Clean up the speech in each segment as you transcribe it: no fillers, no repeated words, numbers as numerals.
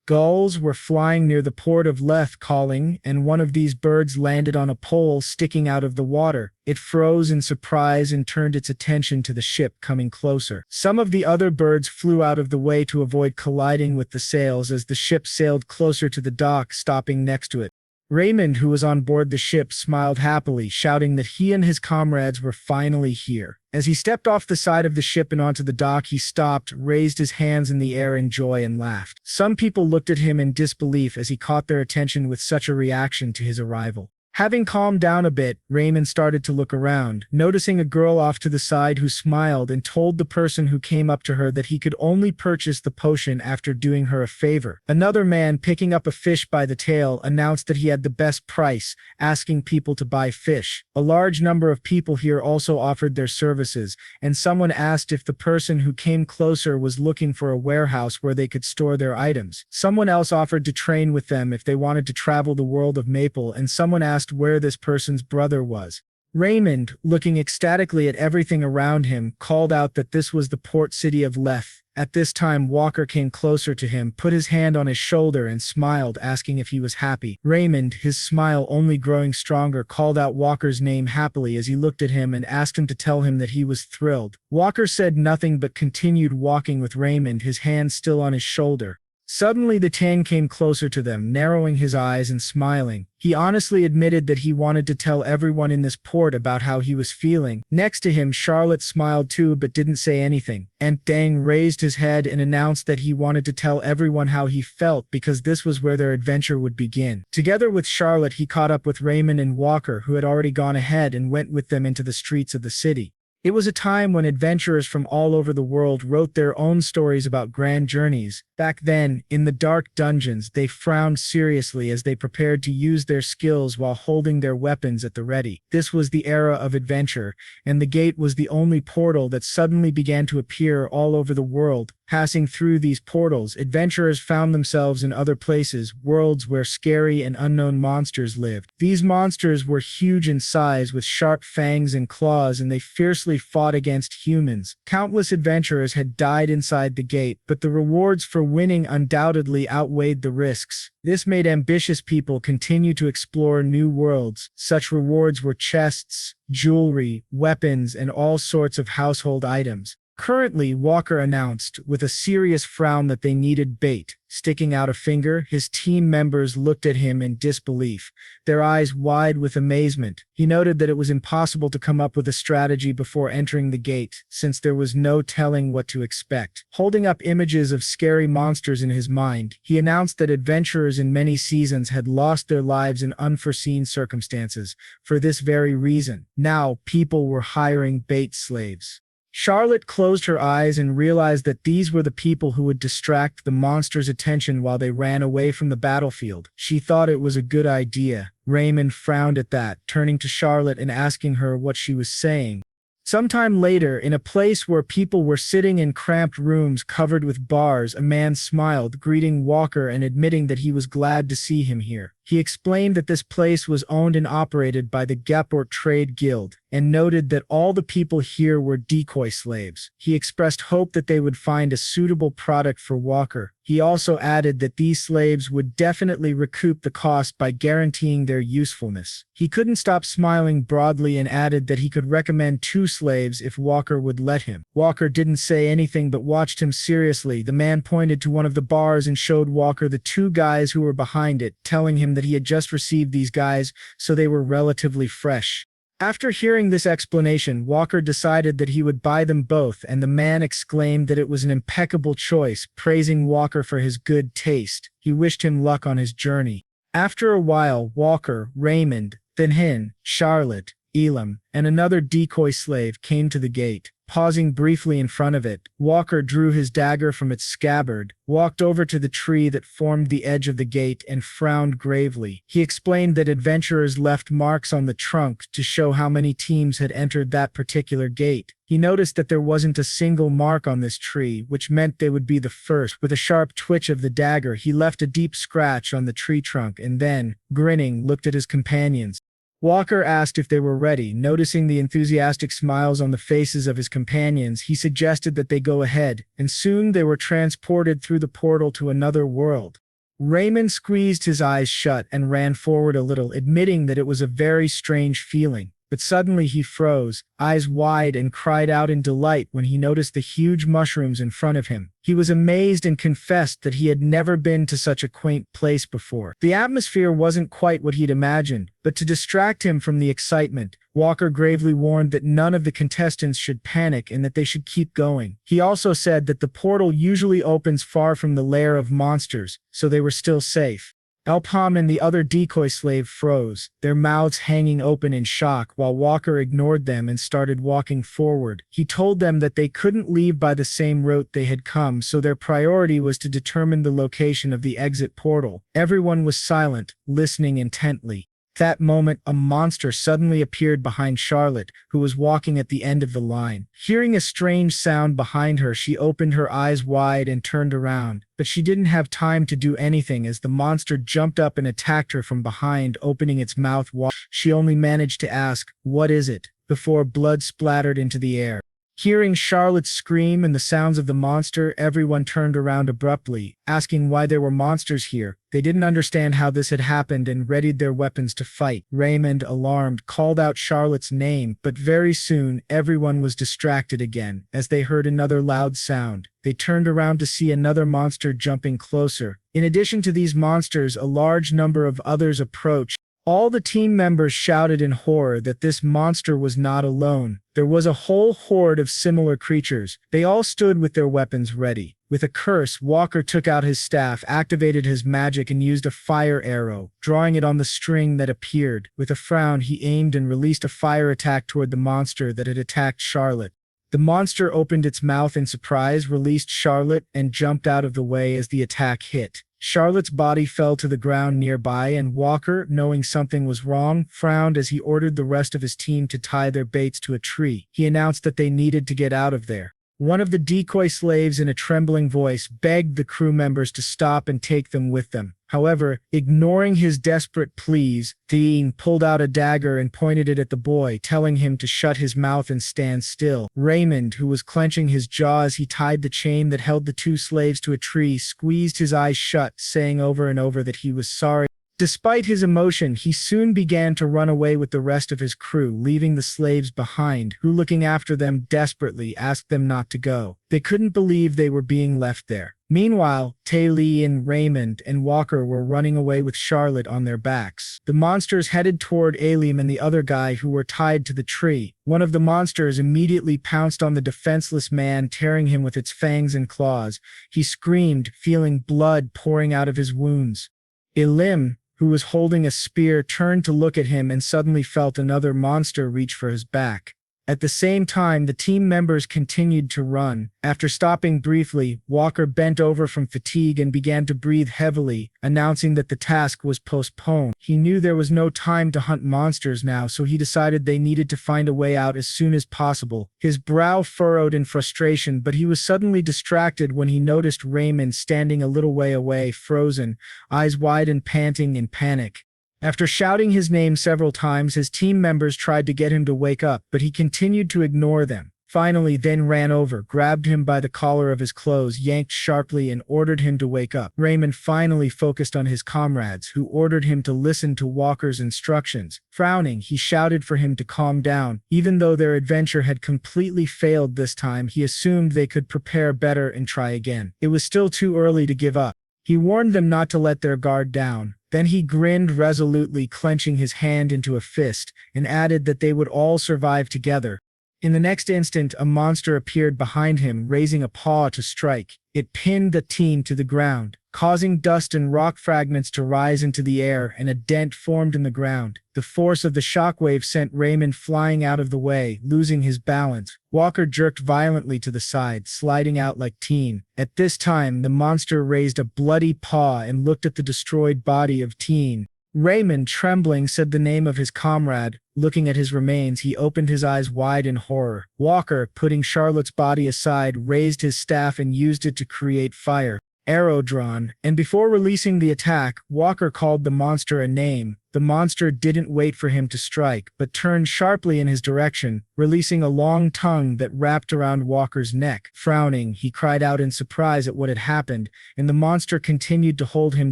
Gulls were flying near the port of Leth calling, and one of these birds landed on a pole sticking out of the water. It froze in surprise and turned its attention to the ship coming closer. Some of the other birds flew out of the way to avoid colliding with the sails as the ship sailed closer to the dock, stopping next to it. Raymond, who was on board the ship, smiled happily, shouting that he and his comrades were finally here. As he stepped off the side of the ship and onto the dock, he stopped, raised his hands in the air in joy, and laughed. Some people looked at him in disbelief as he caught their attention with such a reaction to his arrival. Having calmed down a bit, Raymond started to look around, noticing a girl off to the side who smiled and told the person who came up to her that he could only purchase the potion after doing her a favor. Another man, picking up a fish by the tail, announced that he had the best price, asking people to buy fish. A large number of people here also offered their services, and someone asked if the person who came closer was looking for a warehouse where they could store their items. Someone else offered to train with them if they wanted to travel the world of Maple, and someone asked where this person's brother was. Raymond, looking ecstatically at everything around him, called out that this was the port city of Leth. At this time, Walker came closer to him, put his hand on his shoulder, and smiled, asking if he was happy. Raymond, his smile only growing stronger, called out Walker's name happily as he looked at him and asked him to tell him that he was thrilled. Walker said nothing but continued walking with Raymond, his hand still on his shoulder. Suddenly the Tan came closer to them, narrowing his eyes and smiling. He honestly admitted that he wanted to tell everyone in this port about how he was feeling. Next to him, Charlotte smiled too but didn't say anything. Aunt Dang raised his head and announced that he wanted to tell everyone how he felt because this was where their adventure would begin. Together with Charlotte, he caught up with Raymond and Walker, who had already gone ahead, and went with them into the streets of the city. It was a time when adventurers from all over the world wrote their own stories about grand journeys. Back then, in the dark dungeons, they frowned seriously as they prepared to use their skills while holding their weapons at the ready. This was the era of adventure, and the gate was the only portal that suddenly began to appear all over the world. Passing through these portals, adventurers found themselves in other places, worlds where scary and unknown monsters lived. These monsters were huge in size with sharp fangs and claws, and they fiercely fought against humans. Countless adventurers had died inside the gate, but the rewards for winning undoubtedly outweighed the risks. This made ambitious people continue to explore new worlds. Such rewards were chests, jewelry, weapons, and all sorts of household items. Currently, Walker announced, with a serious frown, that they needed bait. Sticking out a finger, his team members looked at him in disbelief, their eyes wide with amazement. He noted that it was impossible to come up with a strategy before entering the gate, since there was no telling what to expect. Holding up images of scary monsters in his mind, he announced that adventurers in many seasons had lost their lives in unforeseen circumstances. For this very reason, now people were hiring bait slaves. Charlotte closed her eyes and realized that these were the people who would distract the monsters' attention while they ran away from the battlefield. She thought it was a good idea. Raymond frowned at that, turning to Charlotte and asking her what she was saying. Sometime later, in a place where people were sitting in cramped rooms covered with bars, a man smiled, greeting Walker and admitting that he was glad to see him here. He explained that this place was owned and operated by the Geport Trade Guild, and noted that all the people here were decoy slaves. He expressed hope that they would find a suitable product for Walker. He also added that these slaves would definitely recoup the cost by guaranteeing their usefulness. He couldn't stop smiling broadly and added that he could recommend 2 slaves if Walker would let him. Walker didn't say anything but watched him seriously. The man pointed to one of the bars and showed Walker the 2 guys who were behind it, telling him that he had just received these guys, so they were relatively fresh. After hearing this explanation, Walker decided that he would buy them both, and the man exclaimed that it was an impeccable choice, praising Walker for his good taste. He wished him luck on his journey. After a while, Walker, Raymond, then Hin, Charlotte, Elam, and another decoy slave came to the gate. Pausing briefly in front of it, Walker drew his dagger from its scabbard, walked over to the tree that formed the edge of the gate, and frowned gravely. He explained that adventurers left marks on the trunk to show how many teams had entered that particular gate. He noticed that there wasn't a single mark on this tree, which meant they would be the first. With a sharp twitch of the dagger, he left a deep scratch on the tree trunk and then, grinning, looked at his companions. Walker asked if they were ready. Noticing the enthusiastic smiles on the faces of his companions, he suggested that they go ahead, and soon they were transported through the portal to another world. Raymond squeezed his eyes shut and ran forward a little, admitting that it was a very strange feeling. But suddenly he froze, eyes wide, and cried out in delight when he noticed the huge mushrooms in front of him. He was amazed and confessed that he had never been to such a quaint place before. The atmosphere wasn't quite what he'd imagined, but to distract him from the excitement, Walker gravely warned that none of the contestants should panic and that they should keep going. He also said that the portal usually opens far from the lair of monsters, so they were still safe. Elpam and the other decoy slave froze, their mouths hanging open in shock, while Walker ignored them and started walking forward. He told them that they couldn't leave by the same route they had come, so their priority was to determine the location of the exit portal. Everyone was silent, listening intently. At that moment, a monster suddenly appeared behind Charlotte, who was walking at the end of the line. Hearing a strange sound behind her, she opened her eyes wide and turned around, but she didn't have time to do anything as the monster jumped up and attacked her from behind, opening its mouth wide. She only managed to ask, "What is it?" before blood splattered into the air. Hearing Charlotte's scream and the sounds of the monster, everyone turned around abruptly, asking why there were monsters here. They didn't understand how this had happened and readied their weapons to fight. Raymond, alarmed, called out Charlotte's name, but very soon everyone was distracted again as they heard another loud sound. They turned around to see another monster jumping closer. In addition to these monsters, a large number of others approached. All the team members shouted in horror that this monster was not alone. There was a whole horde of similar creatures. They all stood with their weapons ready. With a curse, Walker took out his staff, activated his magic, and used a fire arrow, drawing it on the string that appeared. With a frown, he aimed and released a fire attack toward the monster that had attacked Charlotte. The monster opened its mouth in surprise, released Charlotte, and jumped out of the way as the attack hit. Charlotte's body fell to the ground nearby, and Walker, knowing something was wrong, frowned as he ordered the rest of his team to tie their baits to a tree. He announced that they needed to get out of there. One of the decoy slaves, in a trembling voice, begged the crew members to stop and take them with them. However, ignoring his desperate pleas, Dean pulled out a dagger and pointed it at the boy, telling him to shut his mouth and stand still. Raymond, who was clenching his jaw as he tied the chain that held the two slaves to a tree, squeezed his eyes shut, saying over and over that he was sorry. Despite his emotion, he soon began to run away with the rest of his crew, leaving the slaves behind, who, looking after them desperately, asked them not to go. They couldn't believe they were being left there. Meanwhile, Taylin, Raymond, and Walker were running away with Charlotte on their backs. The monsters headed toward Elpam and the other guy who were tied to the tree. One of the monsters immediately pounced on the defenseless man, tearing him with its fangs and claws. He screamed, feeling blood pouring out of his wounds. Elpam, who was holding a spear, turned to look at him and suddenly felt another monster reach for his back. At the same time, the team members continued to run. After stopping briefly, Walker bent over from fatigue and began to breathe heavily, announcing that the task was postponed. He knew there was no time to hunt monsters now, so he decided they needed to find a way out as soon as possible. His brow furrowed in frustration, but he was suddenly distracted when he noticed Raymond standing a little way away, frozen, eyes wide and panting in panic. After shouting his name several times, his team members tried to get him to wake up, but he continued to ignore them. Finally, then ran over, grabbed him by the collar of his clothes, yanked sharply, and ordered him to wake up. Raymond finally focused on his comrades, who ordered him to listen to Walker's instructions. Frowning, he shouted for him to calm down. Even though their adventure had completely failed this time, he assumed they could prepare better and try again. It was still too early to give up. He warned them not to let their guard down. Then he grinned resolutely, clenching his hand into a fist, and added that they would all survive together. In the next instant, a monster appeared behind him, raising a paw to strike. It pinned the team to the ground, causing dust and rock fragments to rise into the air, and a dent formed in the ground. The force of the shockwave sent Raymond flying out of the way, losing his balance. Walker jerked violently to the side, sliding out like Teen. At this time, the monster raised a bloody paw and looked at the destroyed body of Teen. Raymond, trembling, said the name of his comrade. Looking at his remains, he opened his eyes wide in horror. Walker, putting Charlotte's body aside, raised his staff and used it to create fire. Arrow drawn, and before releasing the attack, Walker called the monster a name. The monster didn't wait for him to strike, but turned sharply in his direction, releasing a long tongue that wrapped around Walker's neck. Frowning, he cried out in surprise at what had happened, and the monster continued to hold him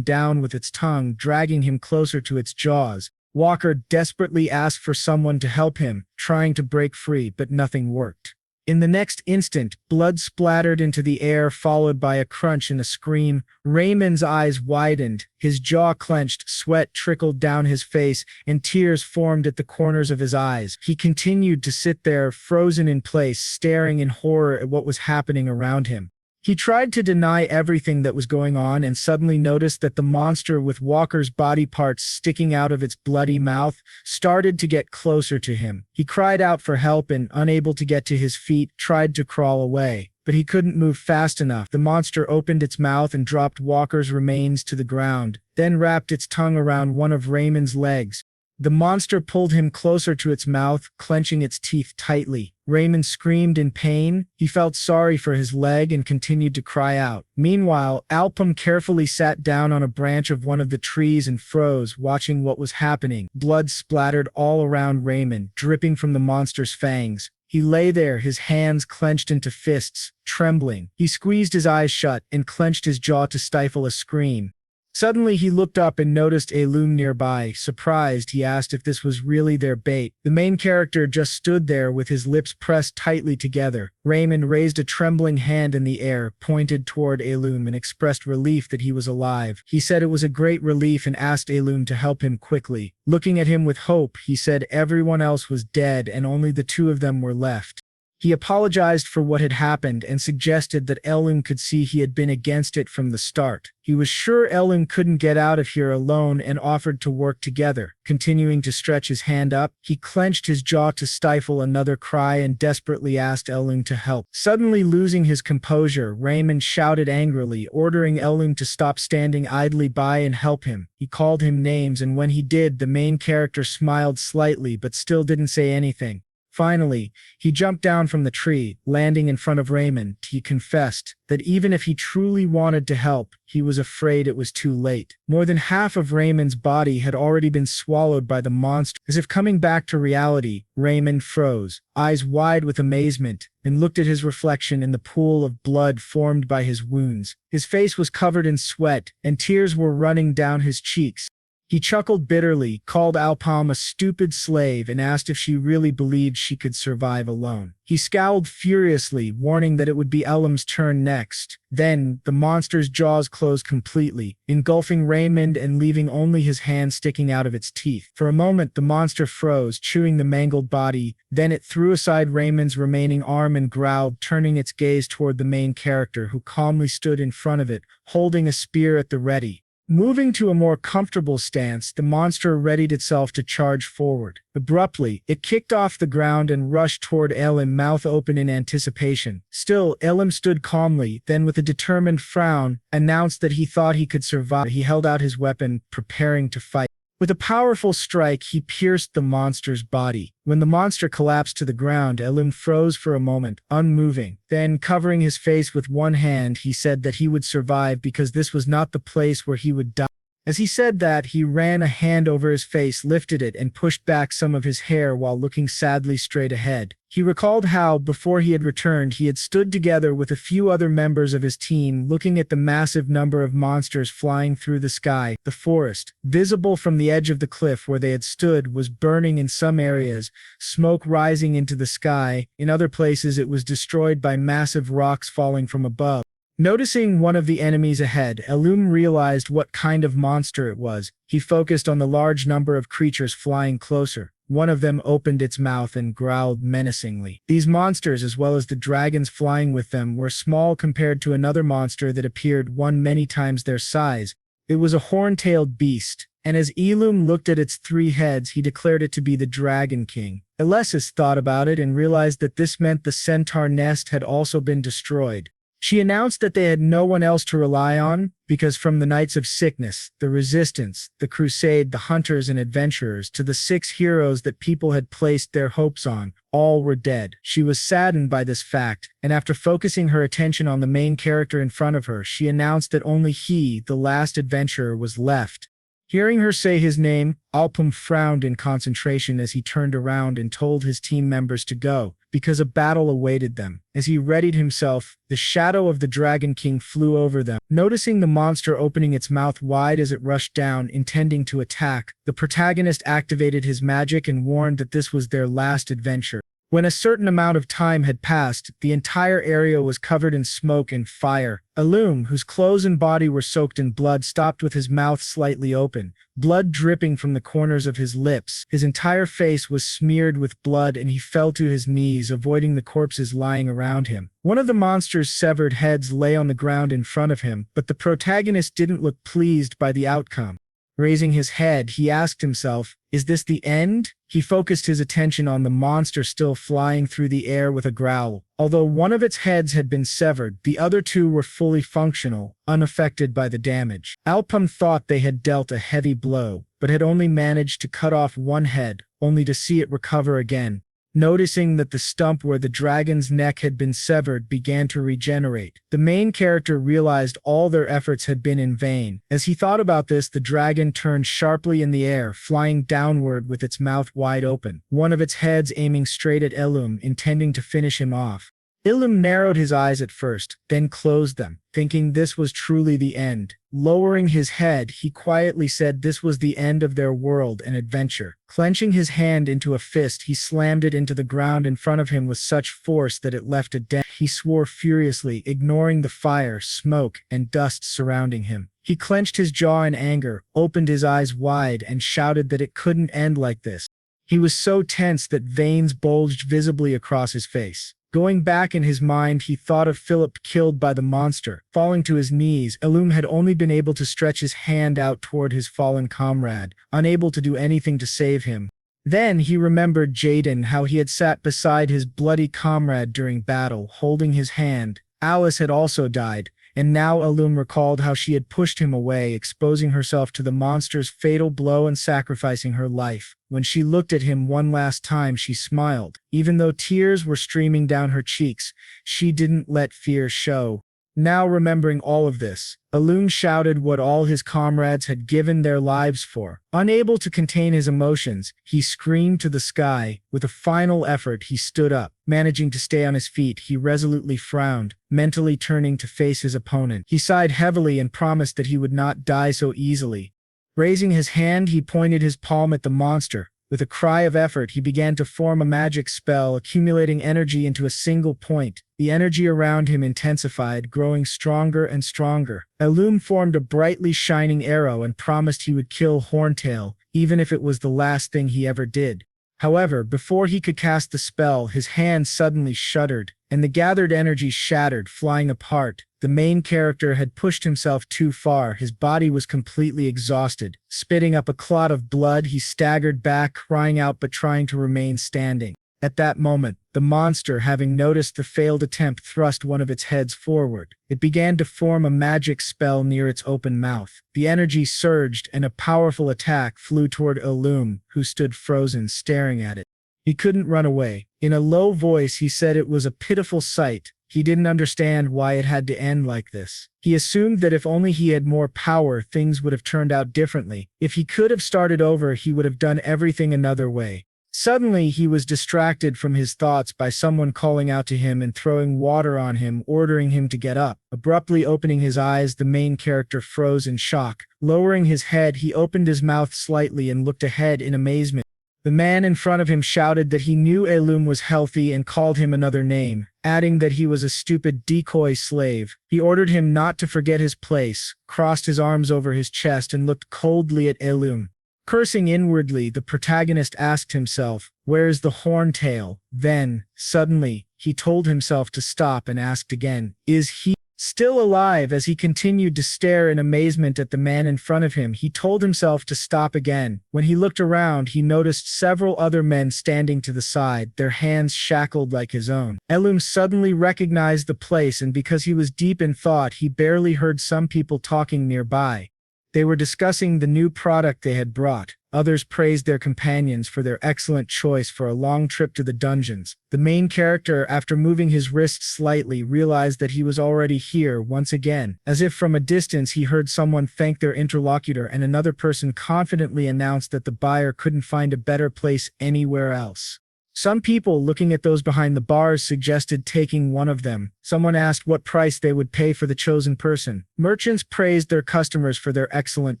down with its tongue, dragging him closer to its jaws. Walker desperately asked for someone to help him, trying to break free, but nothing worked. In the next instant, blood splattered into the air, followed by a crunch and a scream. Raymond's eyes widened, his jaw clenched, sweat trickled down his face, and tears formed at the corners of his eyes. He continued to sit there, frozen in place, staring in horror at what was happening around him. He tried to deny everything that was going on and suddenly noticed that the monster, with Walker's body parts sticking out of its bloody mouth, started to get closer to him. He cried out for help and, unable to get to his feet, tried to crawl away. But he couldn't move fast enough. The monster opened its mouth and dropped Walker's remains to the ground, then wrapped its tongue around one of Raymond's legs. The monster pulled him closer to its mouth, clenching its teeth tightly. Raymond screamed in pain. He felt sorry for his leg and continued to cry out. Meanwhile, Elpam carefully sat down on a branch of one of the trees and froze, watching what was happening. Blood splattered all around Raymond, dripping from the monster's fangs. He lay there, his hands clenched into fists, trembling. He squeezed his eyes shut and clenched his jaw to stifle a scream. Suddenly he looked up and noticed Elpam nearby. Surprised, he asked if this was really their bait. The main character just stood there with his lips pressed tightly together. Raymond raised a trembling hand in the air, pointed toward Elpam, and expressed relief that he was alive. He said it was a great relief and asked Elpam to help him quickly. Looking at him with hope, he said everyone else was dead and only the two of them were left. He apologized for what had happened and suggested that Elpam could see he had been against it from the start. He was sure Elpam couldn't get out of here alone and offered to work together. Continuing to stretch his hand up, he clenched his jaw to stifle another cry and desperately asked Elpam to help. Suddenly losing his composure, Raymond shouted angrily, ordering Elpam to stop standing idly by and help him. He called him names, and when he did, the main character smiled slightly but still didn't say anything. Finally, he jumped down from the tree, landing in front of Raymond. He confessed that even if he truly wanted to help, he was afraid it was too late. More than half of Raymond's body had already been swallowed by the monster. As if coming back to reality, Raymond froze, eyes wide with amazement, and looked at his reflection in the pool of blood formed by his wounds. His face was covered in sweat, and tears were running down his cheeks. He chuckled bitterly, called Elpam a stupid slave, and asked if she really believed she could survive alone. He scowled furiously, warning that it would be Elpam's turn next. Then, the monster's jaws closed completely, engulfing Raymond and leaving only his hand sticking out of its teeth. For a moment, the monster froze, chewing the mangled body. Then it threw aside Raymond's remaining arm and growled, turning its gaze toward the main character, who calmly stood in front of it, holding a spear at the ready. Moving to a more comfortable stance, the monster readied itself to charge forward. Abruptly, it kicked off the ground and rushed toward Elpam, mouth open in anticipation. Still, Elpam stood calmly, then with a determined frown, announced that he thought he could survive. He held out his weapon, preparing to fight. With a powerful strike, he pierced the monster's body. When the monster collapsed to the ground, Elpam froze for a moment, unmoving. Then, covering his face with one hand, he said that he would survive because this was not the place where he would die. As he said that, he ran a hand over his face, lifted it, and pushed back some of his hair while looking sadly straight ahead. He recalled how, before he had returned, he had stood together with a few other members of his team, looking at the massive number of monsters flying through the sky. The forest, visible from the edge of the cliff where they had stood, was burning in some areas, smoke rising into the sky. In other places, it was destroyed by massive rocks falling from above. Noticing one of the enemies ahead, Elpam realized what kind of monster it was. He focused on the large number of creatures flying closer. One of them opened its mouth and growled menacingly. These monsters, as well as the dragons flying with them, were small compared to another monster that appeared many times their size. It was a horn-tailed beast, and as Elpam looked at its 3 heads, he declared it to be the Dragon King. Elesis thought about it and realized that this meant the centaur nest had also been destroyed. She announced that they had no one else to rely on, because from the Knights of Sickness, the Resistance, the Crusade, the Hunters and Adventurers, to the 6 heroes that people had placed their hopes on, all were dead. She was saddened by this fact, and after focusing her attention on the main character in front of her, she announced that only he, the last adventurer, was left. Hearing her say his name, Elpam frowned in concentration as he turned around and told his team members to go, because a battle awaited them. As he readied himself, the shadow of the Dragon King flew over them. Noticing the monster opening its mouth wide as it rushed down, intending to attack, the protagonist activated his magic and warned that this was their last adventure. When a certain amount of time had passed, the entire area was covered in smoke and fire. Elpam, whose clothes and body were soaked in blood, stopped with his mouth slightly open, blood dripping from the corners of his lips. His entire face was smeared with blood and he fell to his knees, avoiding the corpses lying around him. One of the monster's severed heads lay on the ground in front of him, but the protagonist didn't look pleased by the outcome. Raising his head, he asked himself, "Is this the end?" He focused his attention on the monster still flying through the air with a growl. Although one of its heads had been severed, the other two were fully functional, unaffected by the damage. Elpam thought they had dealt a heavy blow, but had only managed to cut off one head, only to see it recover again. Noticing that the stump where the dragon's neck had been severed began to regenerate, the main character realized all their efforts had been in vain. As he thought about this, the dragon turned sharply in the air, flying downward with its mouth wide open, one of its heads aiming straight at Elpam, intending to finish him off. Elpam narrowed his eyes at first, then closed them, thinking this was truly the end. Lowering his head, he quietly said this was the end of their world and adventure. Clenching his hand into a fist, he slammed it into the ground in front of him with such force that it left a dent. He swore furiously, ignoring the fire, smoke, and dust surrounding him. He clenched his jaw in anger, opened his eyes wide, and shouted that it couldn't end like this. He was so tense that veins bulged visibly across his face. Going back in his mind, he thought of Philip killed by the monster. Falling to his knees, Elpam had only been able to stretch his hand out toward his fallen comrade, unable to do anything to save him. Then he remembered Jaden, how he had sat beside his bloody comrade during battle, holding his hand. Alice had also died, and now Elpam recalled how she had pushed him away, exposing herself to the monster's fatal blow and sacrificing her life. When she looked at him one last time, she smiled. Even though tears were streaming down her cheeks, she didn't let fear show. Now remembering all of this, Elpam shouted what all his comrades had given their lives for. Unable to contain his emotions, he screamed to the sky. With a final effort, he stood up. Managing to stay on his feet, he resolutely frowned, mentally turning to face his opponent. He sighed heavily and promised that he would not die so easily. Raising his hand, he pointed his palm at the monster. With a cry of effort, he began to form a magic spell, accumulating energy into a single point. The energy around him intensified, growing stronger and stronger. Elpam formed a brightly shining arrow and promised he would kill Horntail, even if it was the last thing he ever did. However, before he could cast the spell, his hand suddenly shuddered, and the gathered energy shattered, flying apart. The main character had pushed himself too far. His body was completely exhausted. Spitting up a clot of blood, he staggered back, crying out but trying to remain standing. At that moment, the monster, having noticed the failed attempt, thrust one of its heads forward. It began to form a magic spell near its open mouth. The energy surged, and a powerful attack flew toward Elpam, who stood frozen, staring at it. He couldn't run away. In a low voice, he said it was a pitiful sight. He didn't understand why it had to end like this. He assumed that if only he had more power, things would have turned out differently. If he could have started over, he would have done everything another way. Suddenly, he was distracted from his thoughts by someone calling out to him and throwing water on him, ordering him to get up. Abruptly opening his eyes, the main character froze in shock. Lowering his head, he opened his mouth slightly and looked ahead in amazement. The man in front of him shouted that he knew Elpam was healthy and called him another name, adding that he was a stupid decoy slave. He ordered him not to forget his place, crossed his arms over his chest, and looked coldly at Elpam. Cursing inwardly, the protagonist asked himself, "Where's the Horntail?" Then, suddenly, he told himself to stop and asked again, "Is he still alive?" As he continued to stare in amazement at the man in front of him, he told himself to stop again. When he looked around, he noticed several other men standing to the side, their hands shackled like his own. Elpam suddenly recognized the place, and because he was deep in thought, he barely heard some people talking nearby. They were discussing the new product they had brought. Others praised their companions for their excellent choice for a long trip to the dungeons. The main character, after moving his wrist slightly, realized that he was already here once again. As if from a distance, he heard someone thank their interlocutor, and another person confidently announced that the buyer couldn't find a better place anywhere else. Some people, looking at those behind the bars, suggested taking one of them. Someone asked what price they would pay for the chosen person. Merchants praised their customers for their excellent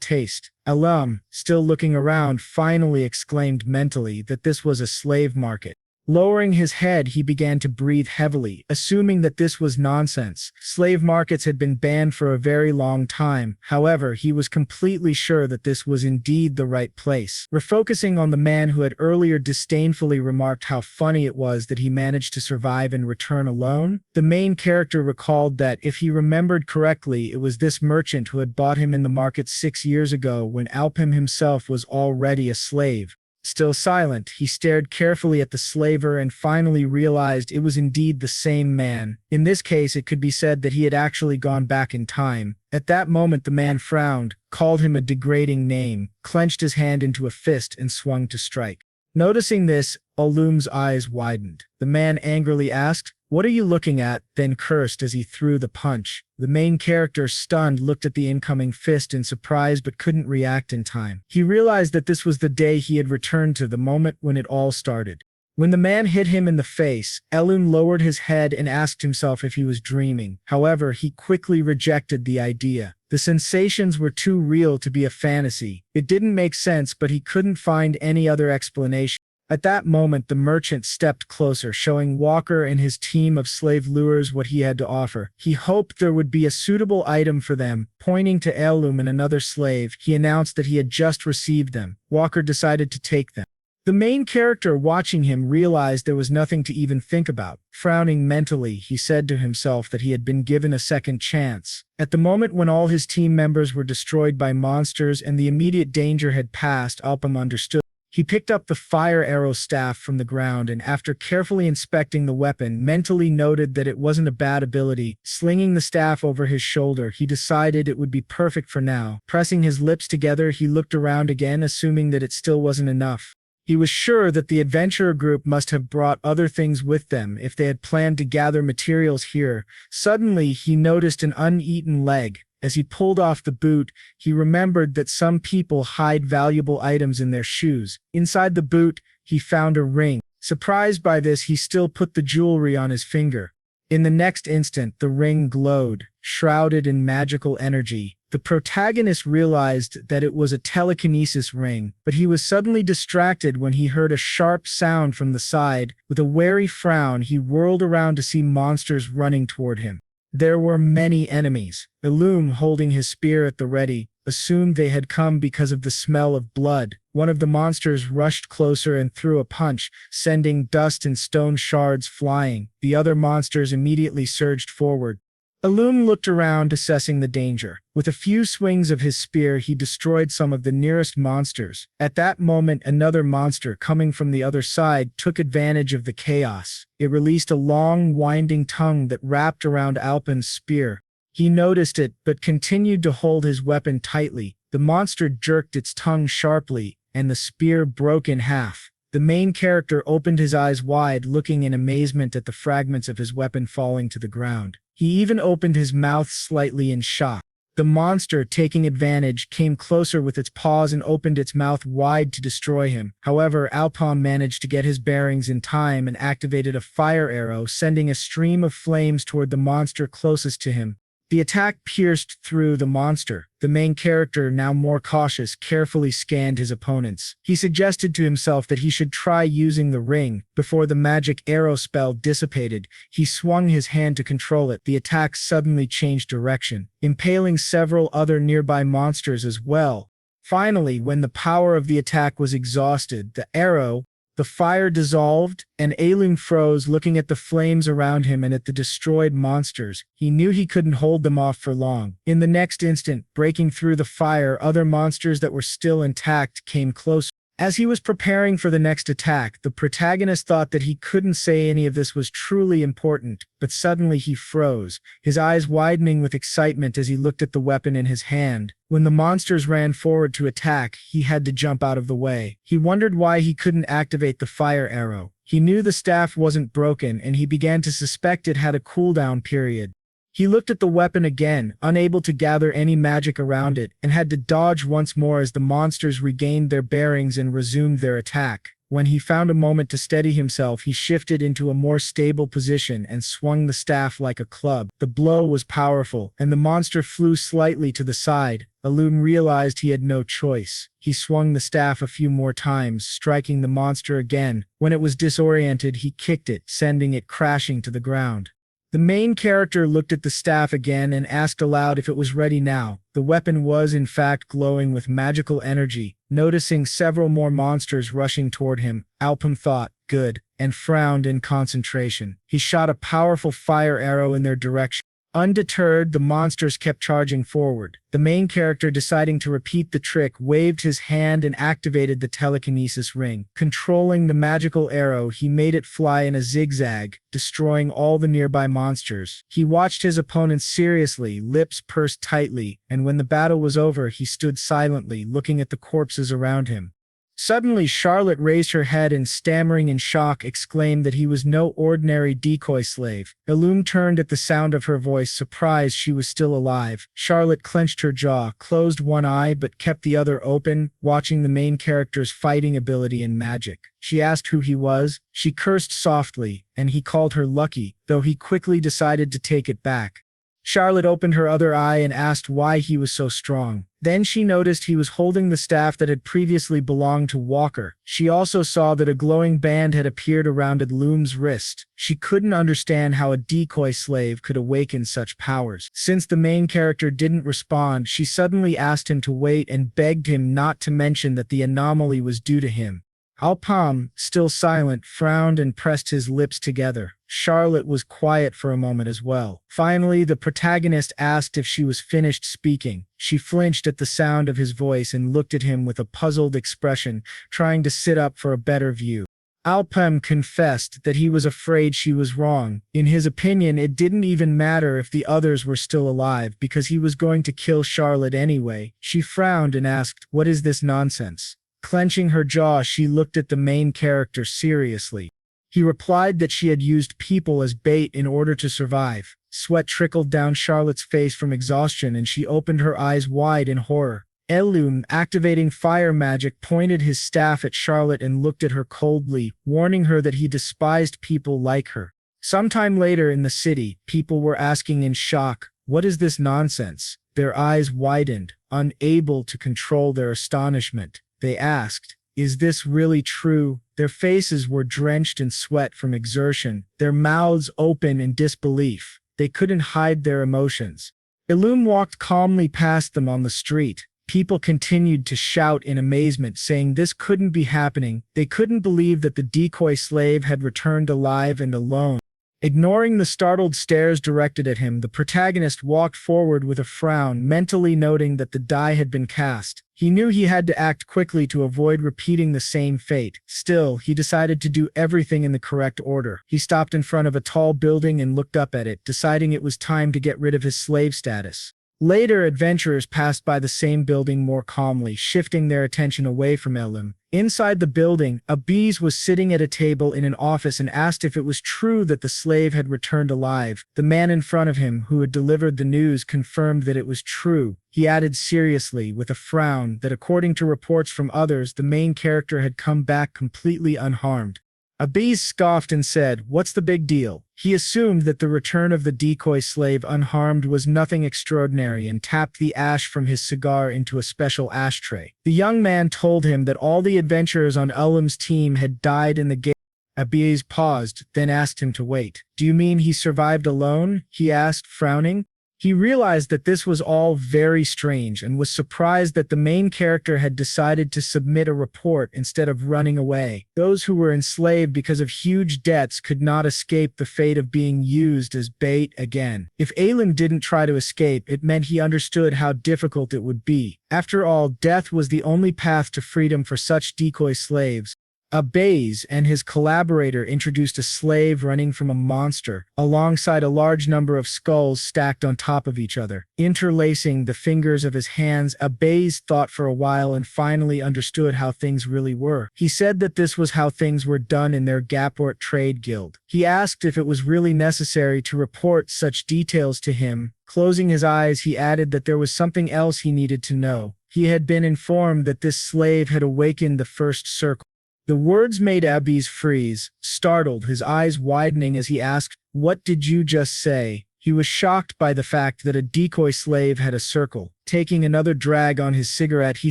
taste. Elpam, still looking around, finally exclaimed mentally that this was a slave market. Lowering his head, he began to breathe heavily, assuming that this was nonsense. Slave markets had been banned for a very long time. However, he was completely sure that this was indeed the right place. Refocusing on the man who had earlier disdainfully remarked how funny it was that he managed to survive and return alone, the main character recalled that, if he remembered correctly, it was this merchant who had bought him in the market 6 years ago when Elpam himself was already a slave. Still silent, he stared carefully at the slaver and finally realized it was indeed the same man. In this case, it could be said that he had actually gone back in time. At that moment, the man frowned, called him a degrading name, clenched his hand into a fist, and swung to strike. Noticing this, Elpam's eyes widened. The man angrily asked, "What are you looking at?" then cursed as he threw the punch. The main character, stunned, looked at the incoming fist in surprise but couldn't react in time. He realized that this was the day he had returned to, the moment when it all started. When the man hit him in the face, Elpam lowered his head and asked himself if he was dreaming. However, he quickly rejected the idea. The sensations were too real to be a fantasy. It didn't make sense, but he couldn't find any other explanation. At that moment, the merchant stepped closer, showing Walker and his team of slave lures what he had to offer. He hoped there would be a suitable item for them. Pointing to Elpam and another slave, he announced that he had just received them. Walker decided to take them. The main character, watching him, realized there was nothing to even think about. Frowning mentally, he said to himself that he had been given a second chance. At the moment when all his team members were destroyed by monsters and the immediate danger had passed, Elpam understood. He picked up the fire arrow staff from the ground and, after carefully inspecting the weapon, mentally noted that it wasn't a bad ability. Slinging the staff over his shoulder, he decided it would be perfect for now. Pressing his lips together, he looked around again, assuming that it still wasn't enough. He was sure that the adventurer group must have brought other things with them if they had planned to gather materials here. Suddenly, he noticed an uneaten leg. As he pulled off the boot, he remembered that some people hide valuable items in their shoes. Inside the boot, he found a ring. Surprised by this, he still put the jewelry on his finger. In the next instant, the ring glowed, shrouded in magical energy. The protagonist realized that it was a telekinesis ring, but he was suddenly distracted when he heard a sharp sound from the side. With a wary frown, he whirled around to see monsters running toward him. There were many enemies. Elpam, holding his spear at the ready, assumed they had come because of the smell of blood. One of the monsters rushed closer and threw a punch, sending dust and stone shards flying. The other monsters immediately surged forward. Elpam looked around, assessing the danger. With a few swings of his spear, he destroyed some of the nearest monsters. At that moment, another monster coming from the other side took advantage of the chaos. It released a long, winding tongue that wrapped around Elpam's spear. He noticed it, but continued to hold his weapon tightly. The monster jerked its tongue sharply, and the spear broke in half. The main character opened his eyes wide, looking in amazement at the fragments of his weapon falling to the ground. He even opened his mouth slightly in shock. The monster, taking advantage, came closer with its paws and opened its mouth wide to destroy him. However, Elpam managed to get his bearings in time and activated a fire arrow, sending a stream of flames toward the monster closest to him. The attack pierced through the monster. The main character, now more cautious, carefully scanned his opponents. He suggested to himself that he should try using the ring. Before the magic arrow spell dissipated, he swung his hand to control it. The attack suddenly changed direction, impaling several other nearby monsters as well. Finally, when the power of the attack was exhausted, the fire dissolved, and Elpam froze, looking at the flames around him and at the destroyed monsters. He knew he couldn't hold them off for long. In the next instant, breaking through the fire, other monsters that were still intact came closer. As he was preparing for the next attack, the protagonist thought that he couldn't say any of this was truly important, but suddenly he froze, his eyes widening with excitement as he looked at the weapon in his hand. When the monsters ran forward to attack, he had to jump out of the way. He wondered why he couldn't activate the fire arrow. He knew the staff wasn't broken, and he began to suspect it had a cooldown period. He looked at the weapon again, unable to gather any magic around it, and had to dodge once more as the monsters regained their bearings and resumed their attack. When he found a moment to steady himself, he shifted into a more stable position and swung the staff like a club. The blow was powerful, and the monster flew slightly to the side. Elpam realized he had no choice. He swung the staff a few more times, striking the monster again. When it was disoriented, he kicked it, sending it crashing to the ground. The main character looked at the staff again and asked aloud if it was ready now. The weapon was in fact glowing with magical energy. Noticing several more monsters rushing toward him, Elpam thought, "Good," and frowned in concentration. He shot a powerful fire arrow in their direction. Undeterred, the monsters kept charging forward. The main character, deciding to repeat the trick, waved his hand and activated the telekinesis ring. Controlling the magical arrow, he made it fly in a zigzag, destroying all the nearby monsters. He watched his opponents seriously, lips pursed tightly, and when the battle was over, he stood silently, looking at the corpses around him. Suddenly, Charlotte raised her head and, stammering in shock, exclaimed that he was no ordinary decoy slave. Elpam turned at the sound of her voice, surprised she was still alive. Charlotte clenched her jaw, closed one eye but kept the other open, watching the main character's fighting ability and magic. She asked who he was. She cursed softly, and he called her lucky, though he quickly decided to take it back. Charlotte opened her other eye and asked why he was so strong. Then she noticed he was holding the staff that had previously belonged to Walker. She also saw that a glowing band had appeared around Elpam's wrist. She couldn't understand how a decoy slave could awaken such powers. Since the main character didn't respond, she suddenly asked him to wait and begged him not to mention that the anomaly was due to him. Elpam, still silent, frowned and pressed his lips together. Charlotte was quiet for a moment as well. Finally, the protagonist asked if she was finished speaking. She flinched at the sound of his voice and looked at him with a puzzled expression, trying to sit up for a better view. Elpam confessed that he was afraid she was wrong. In his opinion, it didn't even matter if the others were still alive, because he was going to kill Charlotte anyway. She frowned and asked, "What is this nonsense?" Clenching her jaw, she looked at the main character seriously. He replied that she had used people as bait in order to survive. Sweat trickled down Charlotte's face from exhaustion, and she opened her eyes wide in horror. Elpam, activating fire magic, pointed his staff at Charlotte and looked at her coldly, warning her that he despised people like her. Sometime later in the city, people were asking in shock, "What is this nonsense?" Their eyes widened, unable to control their astonishment. They asked, "Is this really true?" Their faces were drenched in sweat from exertion, their mouths open in disbelief. They couldn't hide their emotions. Elpam walked calmly past them on the street. People continued to shout in amazement, saying this couldn't be happening. They couldn't believe that the decoy slave had returned alive and alone. Ignoring the startled stares directed at him, the protagonist walked forward with a frown, mentally noting that the die had been cast. He knew he had to act quickly to avoid repeating the same fate. Still, he decided to do everything in the correct order. He stopped in front of a tall building and looked up at it, deciding it was time to get rid of his slave status. Later, adventurers passed by the same building more calmly, shifting their attention away from Elpam. Inside the building, a bees was sitting at a table in an office and asked if it was true that the slave had returned alive. The man in front of him, who had delivered the news, confirmed that it was true. He added seriously, with a frown, that according to reports from others, the main character had come back completely unharmed. Abiz scoffed and said, "What's the big deal?" He assumed that the return of the decoy slave unharmed was nothing extraordinary and tapped the ash from his cigar into a special ashtray. The young man told him that all the adventurers on Elpam's team had died in the game. Abiz paused, then asked him to wait. "Do you mean he survived alone?" he asked, frowning. He realized that this was all very strange and was surprised that the main character had decided to submit a report instead of running away. Those who were enslaved because of huge debts could not escape the fate of being used as bait again. If Elpam didn't try to escape, it meant he understood how difficult it would be. After all, death was the only path to freedom for such decoy slaves. Abbés and his collaborator introduced a slave running from a monster, alongside a large number of skulls stacked on top of each other. Interlacing the fingers of his hands, Abbés thought for a while and finally understood how things really were. He said that this was how things were done in their Gaport trade guild. He asked if it was really necessary to report such details to him. Closing his eyes, he added that there was something else he needed to know. He had been informed that this slave had awakened the first circle. The words made Abbés freeze, startled, his eyes widening as he asked, "What did you just say?" He was shocked by the fact that a decoy slave had a circle. Taking another drag on his cigarette, he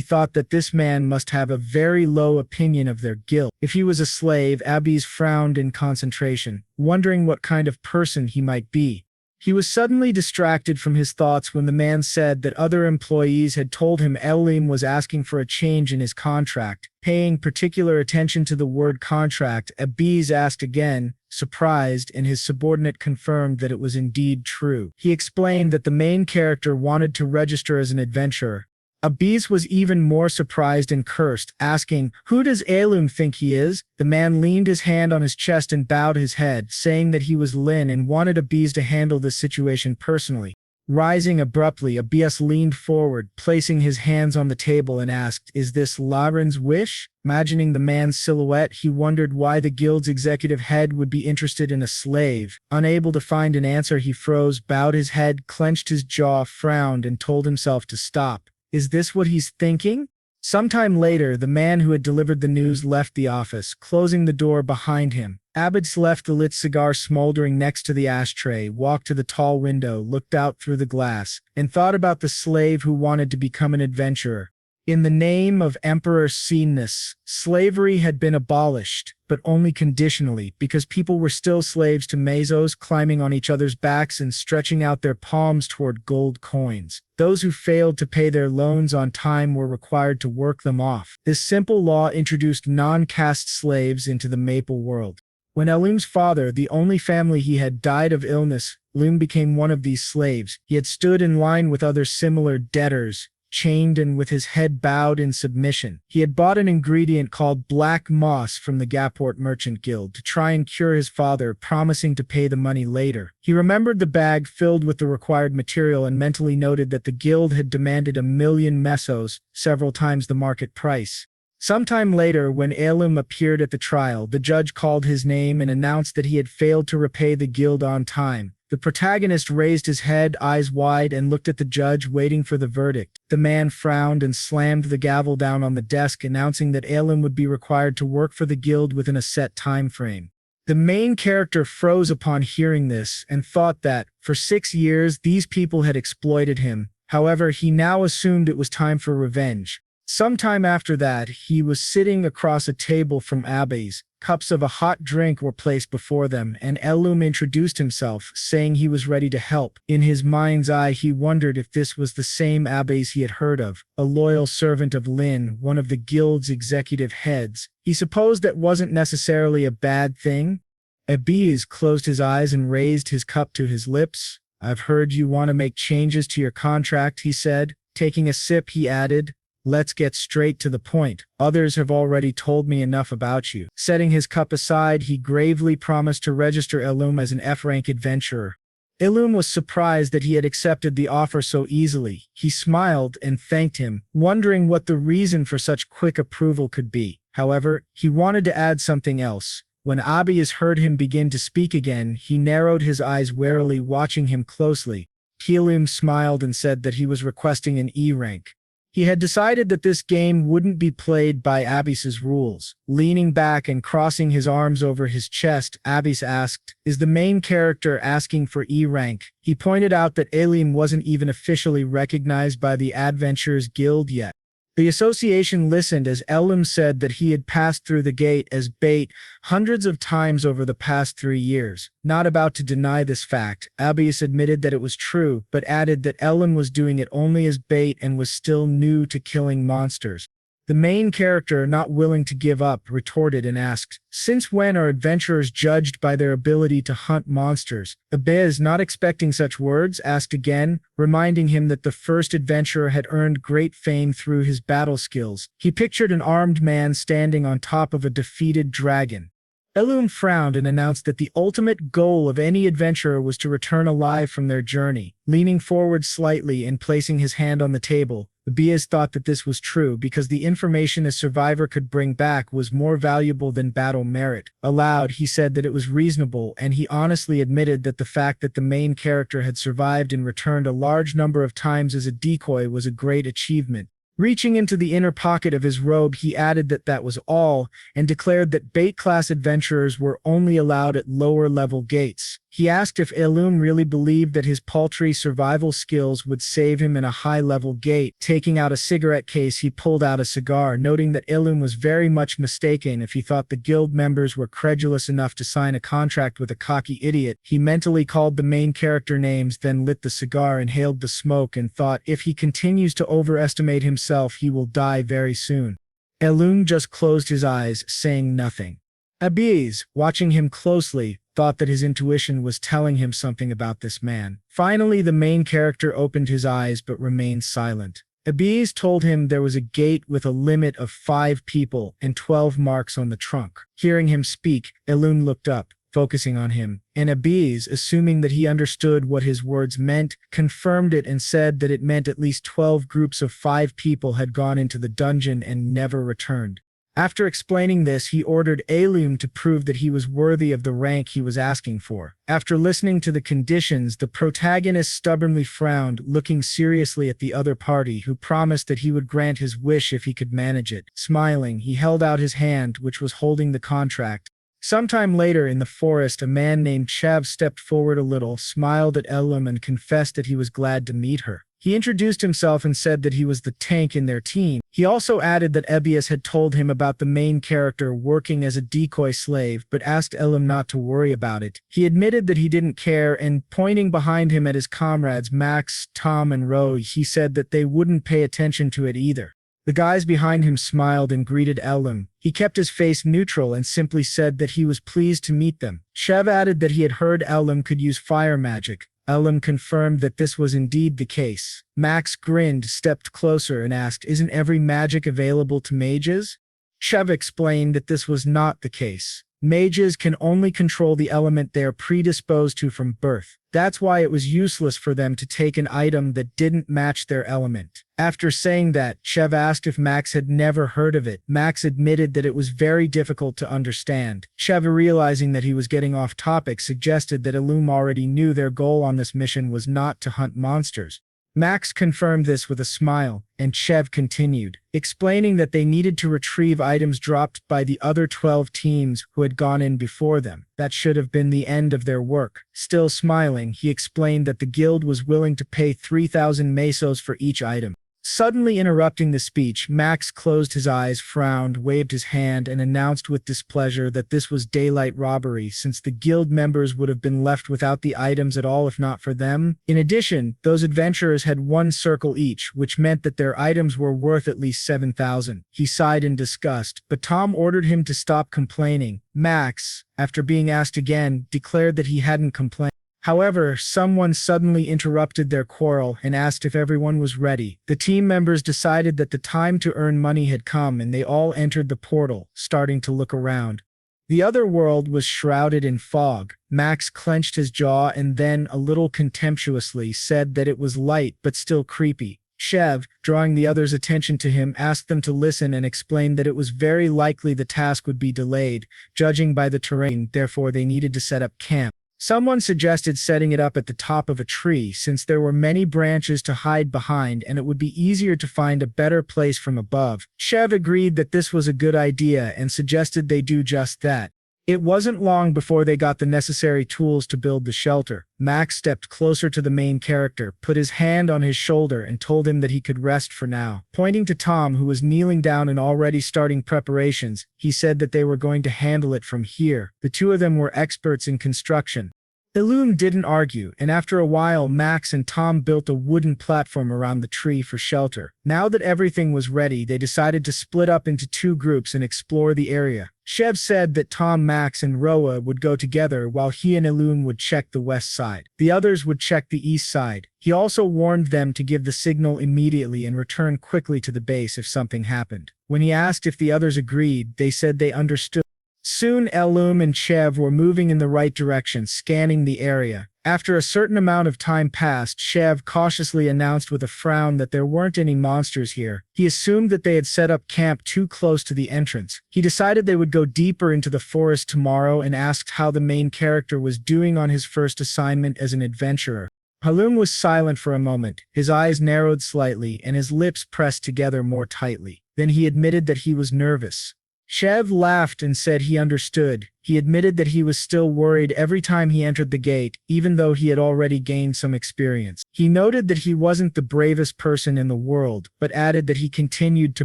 thought that this man must have a very low opinion of their guild. If he was a slave, Abbés frowned in concentration, wondering what kind of person he might be. He was suddenly distracted from his thoughts when the man said that other employees had told him Elpam was asking for a change in his contract. Paying particular attention to the word contract, Abbés asked again, surprised, and his subordinate confirmed that it was indeed true. He explained that the main character wanted to register as an adventurer. Abbés was even more surprised and cursed, asking, "Who does Elpam think he is?" The man leaned his hand on his chest and bowed his head, saying that he was Lin and wanted Abbés to handle this situation personally. Rising abruptly, Abbés leaned forward, placing his hands on the table and asked, "Is this Lauren's wish?" Imagining the man's silhouette, he wondered why the guild's executive head would be interested in a slave. Unable to find an answer, he froze, bowed his head, clenched his jaw, frowned, and told himself to stop. Is this what he's thinking? Sometime later, the man who had delivered the news left the office, closing the door behind him. Abbés left the lit cigar smoldering next to the ashtray, walked to the tall window, looked out through the glass, and thought about the slave who wanted to become an adventurer. In the name of Emperor Seenness, slavery had been abolished, but only conditionally, because people were still slaves to Mezos, climbing on each other's backs and stretching out their palms toward gold coins. Those who failed to pay their loans on time were required to work them off. This simple law introduced non-caste slaves into the Maple world. When Elpam's father, the only family he had, died of illness, Elpam became one of these slaves. He had stood in line with other similar debtors, chained and with his head bowed in submission. He had bought an ingredient called black moss from the Gaport Merchant Guild to try and cure his father, promising to pay the money later. He remembered the bag filled with the required material and mentally noted that the guild had demanded 1,000,000 mesos, several times the market price. Sometime later, when Elpam appeared at the trial, the judge called his name and announced that he had failed to repay the guild on time. The protagonist raised his head, eyes wide, and looked at the judge, waiting for the verdict. The man frowned and slammed the gavel down on the desk, announcing that Elpam would be required to work for the guild within a set time frame. The main character froze upon hearing this and thought that, for 6 years, these people had exploited him. However, he now assumed it was time for revenge. Sometime after that, he was sitting across a table from Abbés. Cups of a hot drink were placed before them, and Elpam introduced himself, saying he was ready to help. In his mind's eye, he wondered if this was the same Abbés he had heard of, a loyal servant of Lin, one of the guild's executive heads. He supposed that wasn't necessarily a bad thing. Abbés closed his eyes and raised his cup to his lips. "I've heard you want to make changes to your contract," he said. Taking a sip, he added, "Let's get straight to the point. Others have already told me enough about you." Setting his cup aside, he gravely promised to register Elpam as an F-rank adventurer. Elpam was surprised that he had accepted the offer so easily. He smiled and thanked him, wondering what the reason for such quick approval could be. However, he wanted to add something else. When Abbés heard him begin to speak again, he narrowed his eyes warily, watching him closely. Elpam smiled and said that he was requesting an E rank. He had decided that this game wouldn't be played by Abbés's rules. Leaning back and crossing his arms over his chest, Abbés asked, "Is the main character asking for E rank?" He pointed out that Elpam wasn't even officially recognized by the Adventurers Guild yet. The association listened as Elpam said that he had passed through the gate as bait hundreds of times over the past 3 years. Not about to deny this fact, Abius admitted that it was true, but added that Elpam was doing it only as bait and was still new to killing monsters. The main character, not willing to give up, retorted and asked, "Since when are adventurers judged by their ability to hunt monsters?" Abiz, not expecting such words, asked again, reminding him that the first adventurer had earned great fame through his battle skills. He pictured an armed man standing on top of a defeated dragon. Elpam frowned and announced that the ultimate goal of any adventurer was to return alive from their journey. Leaning forward slightly and placing his hand on the table, Abias thought that this was true because the information a survivor could bring back was more valuable than battle merit. Aloud, he said that it was reasonable, and he honestly admitted that the fact that the main character had survived and returned a large number of times as a decoy was a great achievement. Reaching into the inner pocket of his robe, he added that that was all, and declared that bait-class adventurers were only allowed at lower-level gates. He asked if Elpam really believed that his paltry survival skills would save him in a high-level gate. Taking out a cigarette case, he pulled out a cigar, noting that Elpam was very much mistaken if he thought the guild members were credulous enough to sign a contract with a cocky idiot. He mentally called the main character names, then lit the cigar, inhaled the smoke, and thought if he continues to overestimate himself, he will die very soon. Elpam just closed his eyes, saying nothing. Abiz, watching him closely, thought that his intuition was telling him something about this man. Finally, the main character opened his eyes but remained silent. Abiz told him there was a gate with a limit of 5 people and 12 marks on the trunk. Hearing him speak, Elpam looked up, focusing on him, and Abiz, assuming that he understood what his words meant, confirmed it and said that it meant at least 12 groups of 5 people had gone into the dungeon and never returned. After explaining this, he ordered Elpam to prove that he was worthy of the rank he was asking for. After listening to the conditions, the protagonist stubbornly frowned, looking seriously at the other party, who promised that he would grant his wish if he could manage it. Smiling, he held out his hand, which was holding the contract. Sometime later in the forest, a man named Chev stepped forward a little, smiled at Elpam, and confessed that he was glad to meet her. He introduced himself and said that he was the tank in their team. He also added that Abias had told him about the main character working as a decoy slave, but asked Elpam not to worry about it. He admitted that he didn't care, and pointing behind him at his comrades Max, Tom, and Ro, he said that they wouldn't pay attention to it either. The guys behind him smiled and greeted Elpam. He kept his face neutral and simply said that he was pleased to meet them. Chev added that he had heard Elpam could use fire magic. Elpam confirmed that this was indeed the case. Max grinned, stepped closer, and asked, "Isn't every magic available to mages?" Chev explained that this was not the case. Mages can only control the element they are predisposed to from birth. That's why it was useless for them to take an item that didn't match their element. After saying that, Chev asked if Max had never heard of it. Max admitted that it was very difficult to understand. Chev, realizing that he was getting off topic, suggested that Elpam already knew their goal on this mission was not to hunt monsters. Max confirmed this with a smile, and Chev continued, explaining that they needed to retrieve items dropped by the other 12 teams who had gone in before them. That should have been the end of their work. Still smiling, he explained that the guild was willing to pay 3,000 mesos for each item. Suddenly interrupting the speech, Max closed his eyes, frowned, waved his hand, and announced with displeasure that this was daylight robbery, since the guild members would have been left without the items at all if not for them. In addition, those adventurers had 1 circle each, which meant that their items were worth at least 7,000. He sighed in disgust, but Tom ordered him to stop complaining. Max, after being asked again, declared that he hadn't complained. However, someone suddenly interrupted their quarrel and asked if everyone was ready. The team members decided that the time to earn money had come, and they all entered the portal, starting to look around. The other world was shrouded in fog. Max clenched his jaw and then, a little contemptuously, said that it was light but still creepy. Chev, drawing the others' attention to him, asked them to listen and explained that it was very likely the task would be delayed, judging by the terrain, therefore they needed to set up camp. Someone suggested setting it up at the top of a tree, since there were many branches to hide behind and it would be easier to find a better place from above. Chev agreed that this was a good idea and suggested they do just that. It wasn't long before they got the necessary tools to build the shelter. Max stepped closer to the main character, put his hand on his shoulder, and told him that he could rest for now. Pointing to Tom, who was kneeling down and already starting preparations, he said that they were going to handle it from here. The two of them were experts in construction. Elpam didn't argue, and after a while Max and Tom built a wooden platform around the tree for shelter. Now that everything was ready, they decided to split up into two groups and explore the area. Chev said that Tom, Max, and Roa would go together while he and Elpam would check the west side. The others would check the east side. He also warned them to give the signal immediately and return quickly to the base if something happened. When he asked if the others agreed, they said they understood. Soon Elpam and Chev were moving in the right direction, scanning the area. After a certain amount of time passed, Chev cautiously announced with a frown that there weren't any monsters here. He assumed that they had set up camp too close to the entrance. He decided they would go deeper into the forest tomorrow and asked how the main character was doing on his first assignment as an adventurer. Elpam was silent for a moment. His eyes narrowed slightly and his lips pressed together more tightly. Then he admitted that he was nervous. Chev laughed and said he understood. He admitted that he was still worried every time he entered the gate, even though he had already gained some experience. He noted that he wasn't the bravest person in the world, but added that he continued to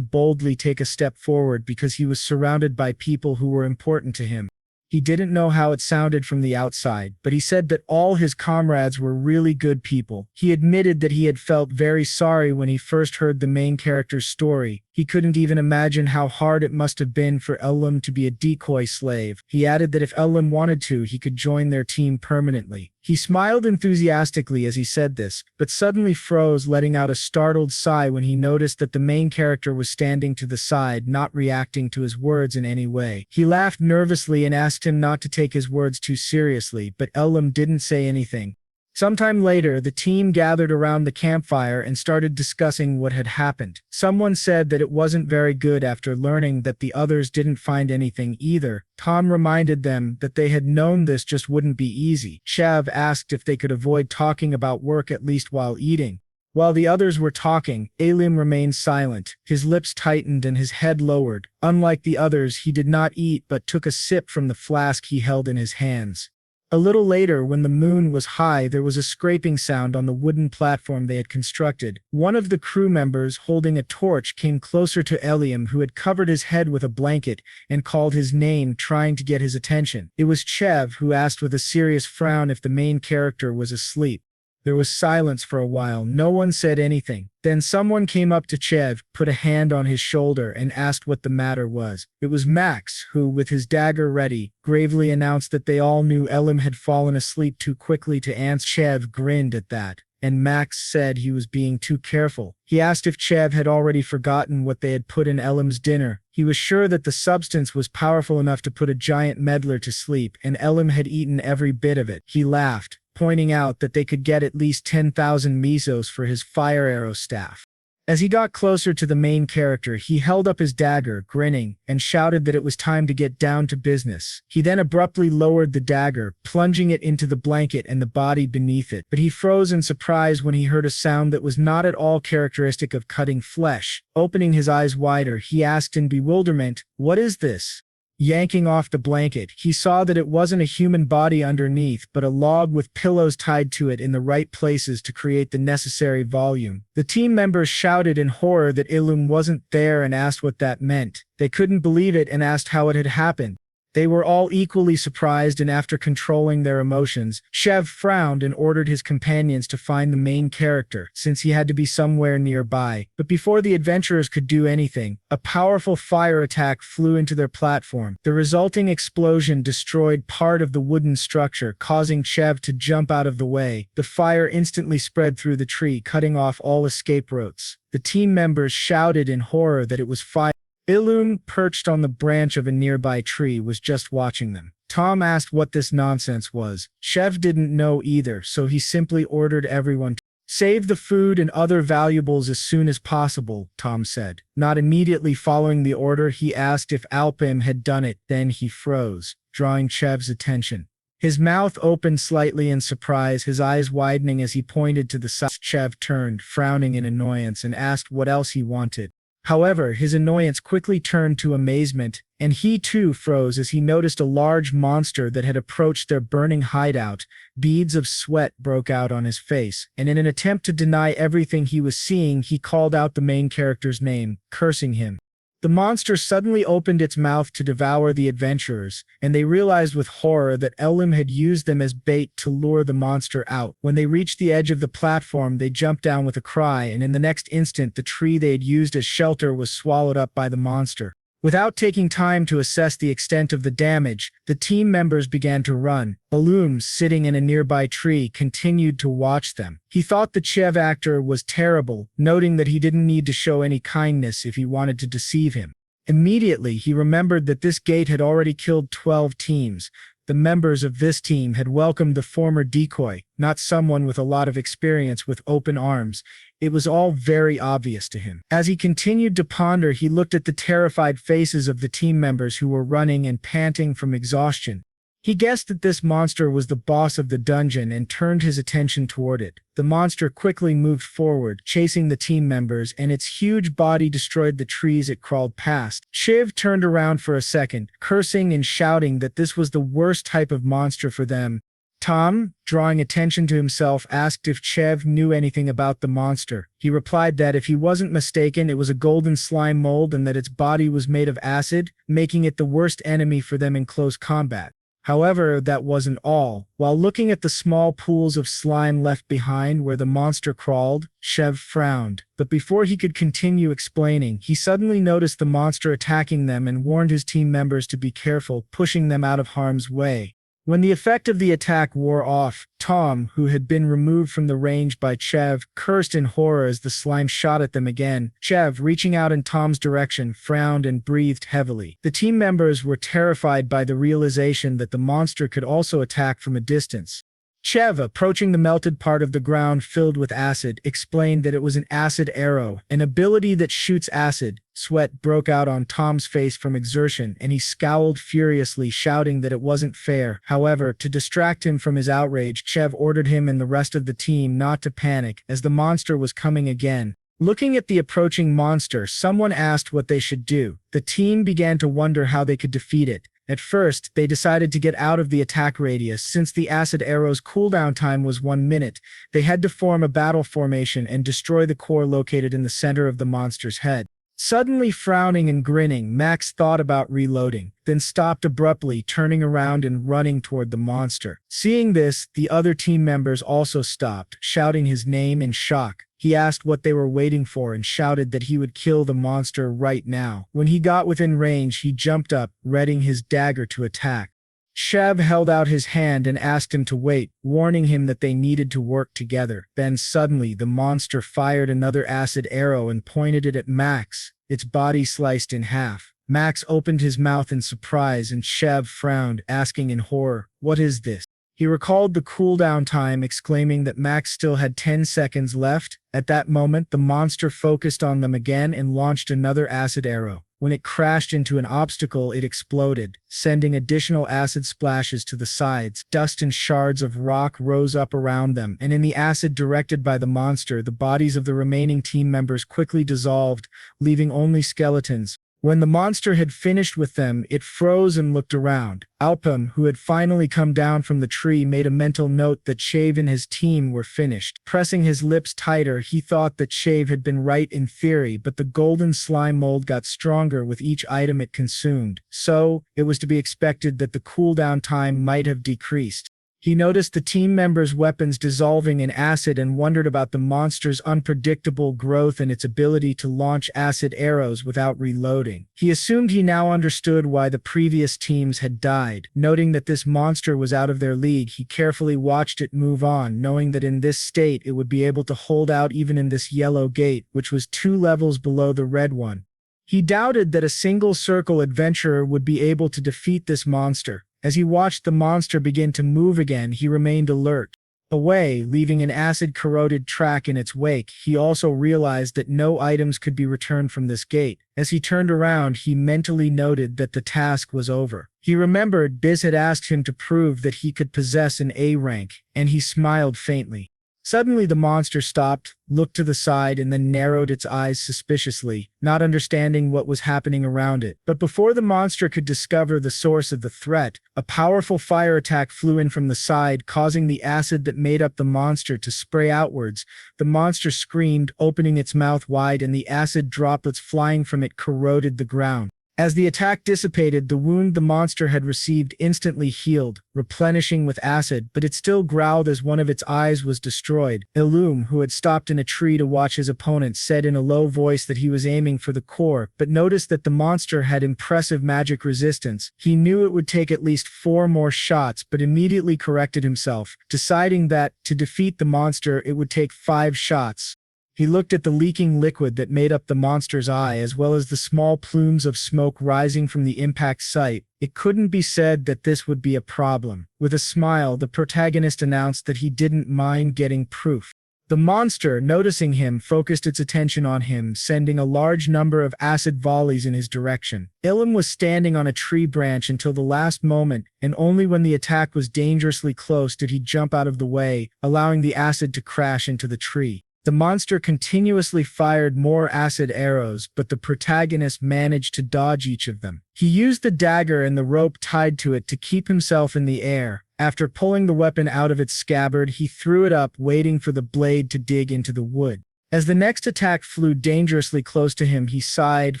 boldly take a step forward because he was surrounded by people who were important to him. He didn't know how it sounded from the outside, but he said that all his comrades were really good people. He admitted that he had felt very sorry when he first heard the main character's story. He couldn't even imagine how hard it must have been for Elpam to be a decoy slave. He added that if Elpam wanted to, he could join their team permanently. He smiled enthusiastically as he said this, but suddenly froze, letting out a startled sigh when he noticed that the main character was standing to the side, not reacting to his words in any way. He laughed nervously and asked him not to take his words too seriously, but Elpam didn't say anything. Sometime later, the team gathered around the campfire and started discussing what had happened. Someone said that it wasn't very good after learning that the others didn't find anything either. Tom reminded them that they had known this just wouldn't be easy. Chev asked if they could avoid talking about work at least while eating. While the others were talking, Elpam remained silent. His lips tightened and his head lowered. Unlike the others, he did not eat but took a sip from the flask he held in his hands. A little later, when the moon was high, there was a scraping sound on the wooden platform they had constructed. One of the crew members, holding a torch, came closer to Elpam, who had covered his head with a blanket, and called his name, trying to get his attention. It was Chev, who asked with a serious frown if the main character was asleep. There was silence for a while. No one said anything. Then someone came up to Chev, put a hand on his shoulder, and asked what the matter was. It was Max, who, with his dagger ready, gravely announced that they all knew Elpam had fallen asleep too quickly to answer. Chev grinned at that, and Max said he was being too careful. He asked if Chev had already forgotten what they had put in Elpam's dinner. He was sure that the substance was powerful enough to put a giant meddler to sleep, and Elpam had eaten every bit of it. He laughed, pointing out that they could get at least 10,000 mesos for his fire arrow staff. As he got closer to the main character, he held up his dagger, grinning, and shouted that it was time to get down to business. He then abruptly lowered the dagger, plunging it into the blanket and the body beneath it. But he froze in surprise when he heard a sound that was not at all characteristic of cutting flesh. Opening his eyes wider, he asked in bewilderment, "What is this?" Yanking off the blanket, he saw that it wasn't a human body underneath, but a log with pillows tied to it in the right places to create the necessary volume. The team members shouted in horror that Elpam wasn't there and asked what that meant. They couldn't believe it and asked how it had happened. They were all equally surprised, and after controlling their emotions, Chev frowned and ordered his companions to find the main character, since he had to be somewhere nearby. But before the adventurers could do anything, a powerful fire attack flew into their platform. The resulting explosion destroyed part of the wooden structure, causing Chev to jump out of the way. The fire instantly spread through the tree, cutting off all escape routes. The team members shouted in horror that it was fire. Elpam, perched on the branch of a nearby tree, was just watching them. Tom asked what this nonsense was. Chev didn't know either, so he simply ordered everyone to save the food and other valuables as soon as possible, Tom said. Not immediately following the order, he asked if Elpam had done it. Then he froze, drawing Chev's attention. His mouth opened slightly in surprise, his eyes widening as he pointed to the side. Chev turned, frowning in annoyance, and asked what else he wanted. However, his annoyance quickly turned to amazement. And he too froze as he noticed a large monster that had approached their burning hideout. Beads of sweat broke out on his face, and in an attempt to deny everything he was seeing, he called out the main character's name, cursing him. The monster suddenly opened its mouth to devour the adventurers, and they realized with horror that Elpam had used them as bait to lure the monster out. When they reached the edge of the platform, they jumped down with a cry, and in the next instant, the tree they had used as shelter was swallowed up by the monster. Without taking time to assess the extent of the damage, the team members began to run. Elpam, sitting in a nearby tree, continued to watch them. He thought the Chev actor was terrible, noting that he didn't need to show any kindness if he wanted to deceive him. Immediately, he remembered that this gate had already killed 12 teams. The members of this team had welcomed the former decoy, not someone with a lot of experience, with open arms. It was all very obvious to him. As he continued to ponder, he looked at the terrified faces of the team members who were running and panting from exhaustion. He guessed that this monster was the boss of the dungeon and turned his attention toward it. The monster quickly moved forward, chasing the team members, and its huge body destroyed the trees it crawled past. Shiv turned around for a second, cursing and shouting that this was the worst type of monster for them. Tom, drawing attention to himself, asked if Chev knew anything about the monster. He replied that if he wasn't mistaken, it was a golden slime mold and that its body was made of acid, making it the worst enemy for them in close combat. However, that wasn't all. While looking at the small pools of slime left behind where the monster crawled, Chev frowned. But before he could continue explaining, he suddenly noticed the monster attacking them and warned his team members to be careful, pushing them out of harm's way. When the effect of the attack wore off, Tom, who had been removed from the range by Chev, cursed in horror as the slime shot at them again. Chev, reaching out in Tom's direction, frowned and breathed heavily. The team members were terrified by the realization that the monster could also attack from a distance. Chev, approaching the melted part of the ground filled with acid, explained that it was an acid arrow, an ability that shoots acid. Sweat broke out on Tom's face from exertion, and he scowled furiously, shouting that it wasn't fair. However, to distract him from his outrage, Chev ordered him and the rest of the team not to panic, as the monster was coming again. Looking at the approaching monster, someone asked what they should do. The team began to wonder how they could defeat it. At first, they decided to get out of the attack radius. Since the acid arrow's cooldown time was 1 minute, they had to form a battle formation and destroy the core located in the center of the monster's head. Suddenly frowning and grinning, Max thought about reloading, then stopped abruptly, turning around and running toward the monster. Seeing this, the other team members also stopped, shouting his name in shock. He asked what they were waiting for and shouted that he would kill the monster right now. When he got within range, he jumped up, readying his dagger to attack. Chev held out his hand and asked him to wait, warning him that they needed to work together. Then suddenly, the monster fired another acid arrow and pointed it at Max, its body sliced in half. Max opened his mouth in surprise and Chev frowned, asking in horror, "What is this?" He recalled the cooldown time, exclaiming that Max still had 10 seconds left. At that moment, the monster focused on them again and launched another acid arrow. When it crashed into an obstacle, it exploded, sending additional acid splashes to the sides. Dust and shards of rock rose up around them, and in the acid directed by the monster, the bodies of the remaining team members quickly dissolved, leaving only skeletons. When the monster had finished with them, it froze and looked around. Elpam, who had finally come down from the tree, made a mental note that Shave and his team were finished. Pressing his lips tighter, he thought that Shave had been right in theory, but the golden slime mold got stronger with each item it consumed. So, it was to be expected that the cooldown time might have decreased. He noticed the team members' weapons dissolving in acid and wondered about the monster's unpredictable growth and its ability to launch acid arrows without reloading. He assumed he now understood why the previous teams had died. Noting that this monster was out of their league, he carefully watched it move on, knowing that in this state it would be able to hold out even in this yellow gate, which was 2 levels below the red one. He doubted that a single circle adventurer would be able to defeat this monster. As he watched the monster begin to move again, he remained alert. Away, leaving an acid-corroded track in its wake, he also realized that no items could be returned from this gate. As he turned around, he mentally noted that the task was over. He remembered Biz had asked him to prove that he could possess an A rank, and he smiled faintly. Suddenly the monster stopped, looked to the side, and then narrowed its eyes suspiciously, not understanding what was happening around it. But before the monster could discover the source of the threat, a powerful fire attack flew in from the side, causing the acid that made up the monster to spray outwards. The monster screamed, opening its mouth wide, and the acid droplets flying from it corroded the ground. As the attack dissipated, the wound the monster had received instantly healed, replenishing with acid, but it still growled as one of its eyes was destroyed. Elpam, who had stopped in a tree to watch his opponent, said in a low voice that he was aiming for the core, but noticed that the monster had impressive magic resistance. He knew it would take at least 4 more shots, but immediately corrected himself, deciding that, to defeat the monster, it would take 5 shots. He looked at the leaking liquid that made up the monster's eye, as well as the small plumes of smoke rising from the impact site. It couldn't be said that this would be a problem. With a smile, the protagonist announced that he didn't mind getting proof. The monster, noticing him, focused its attention on him, sending a large number of acid volleys in his direction. Elpam was standing on a tree branch until the last moment, and only when the attack was dangerously close did he jump out of the way, allowing the acid to crash into the tree. The monster continuously fired more acid arrows, but the protagonist managed to dodge each of them. He used the dagger and the rope tied to it to keep himself in the air. After pulling the weapon out of its scabbard, he threw it up, waiting for the blade to dig into the wood. As the next attack flew dangerously close to him, he sighed,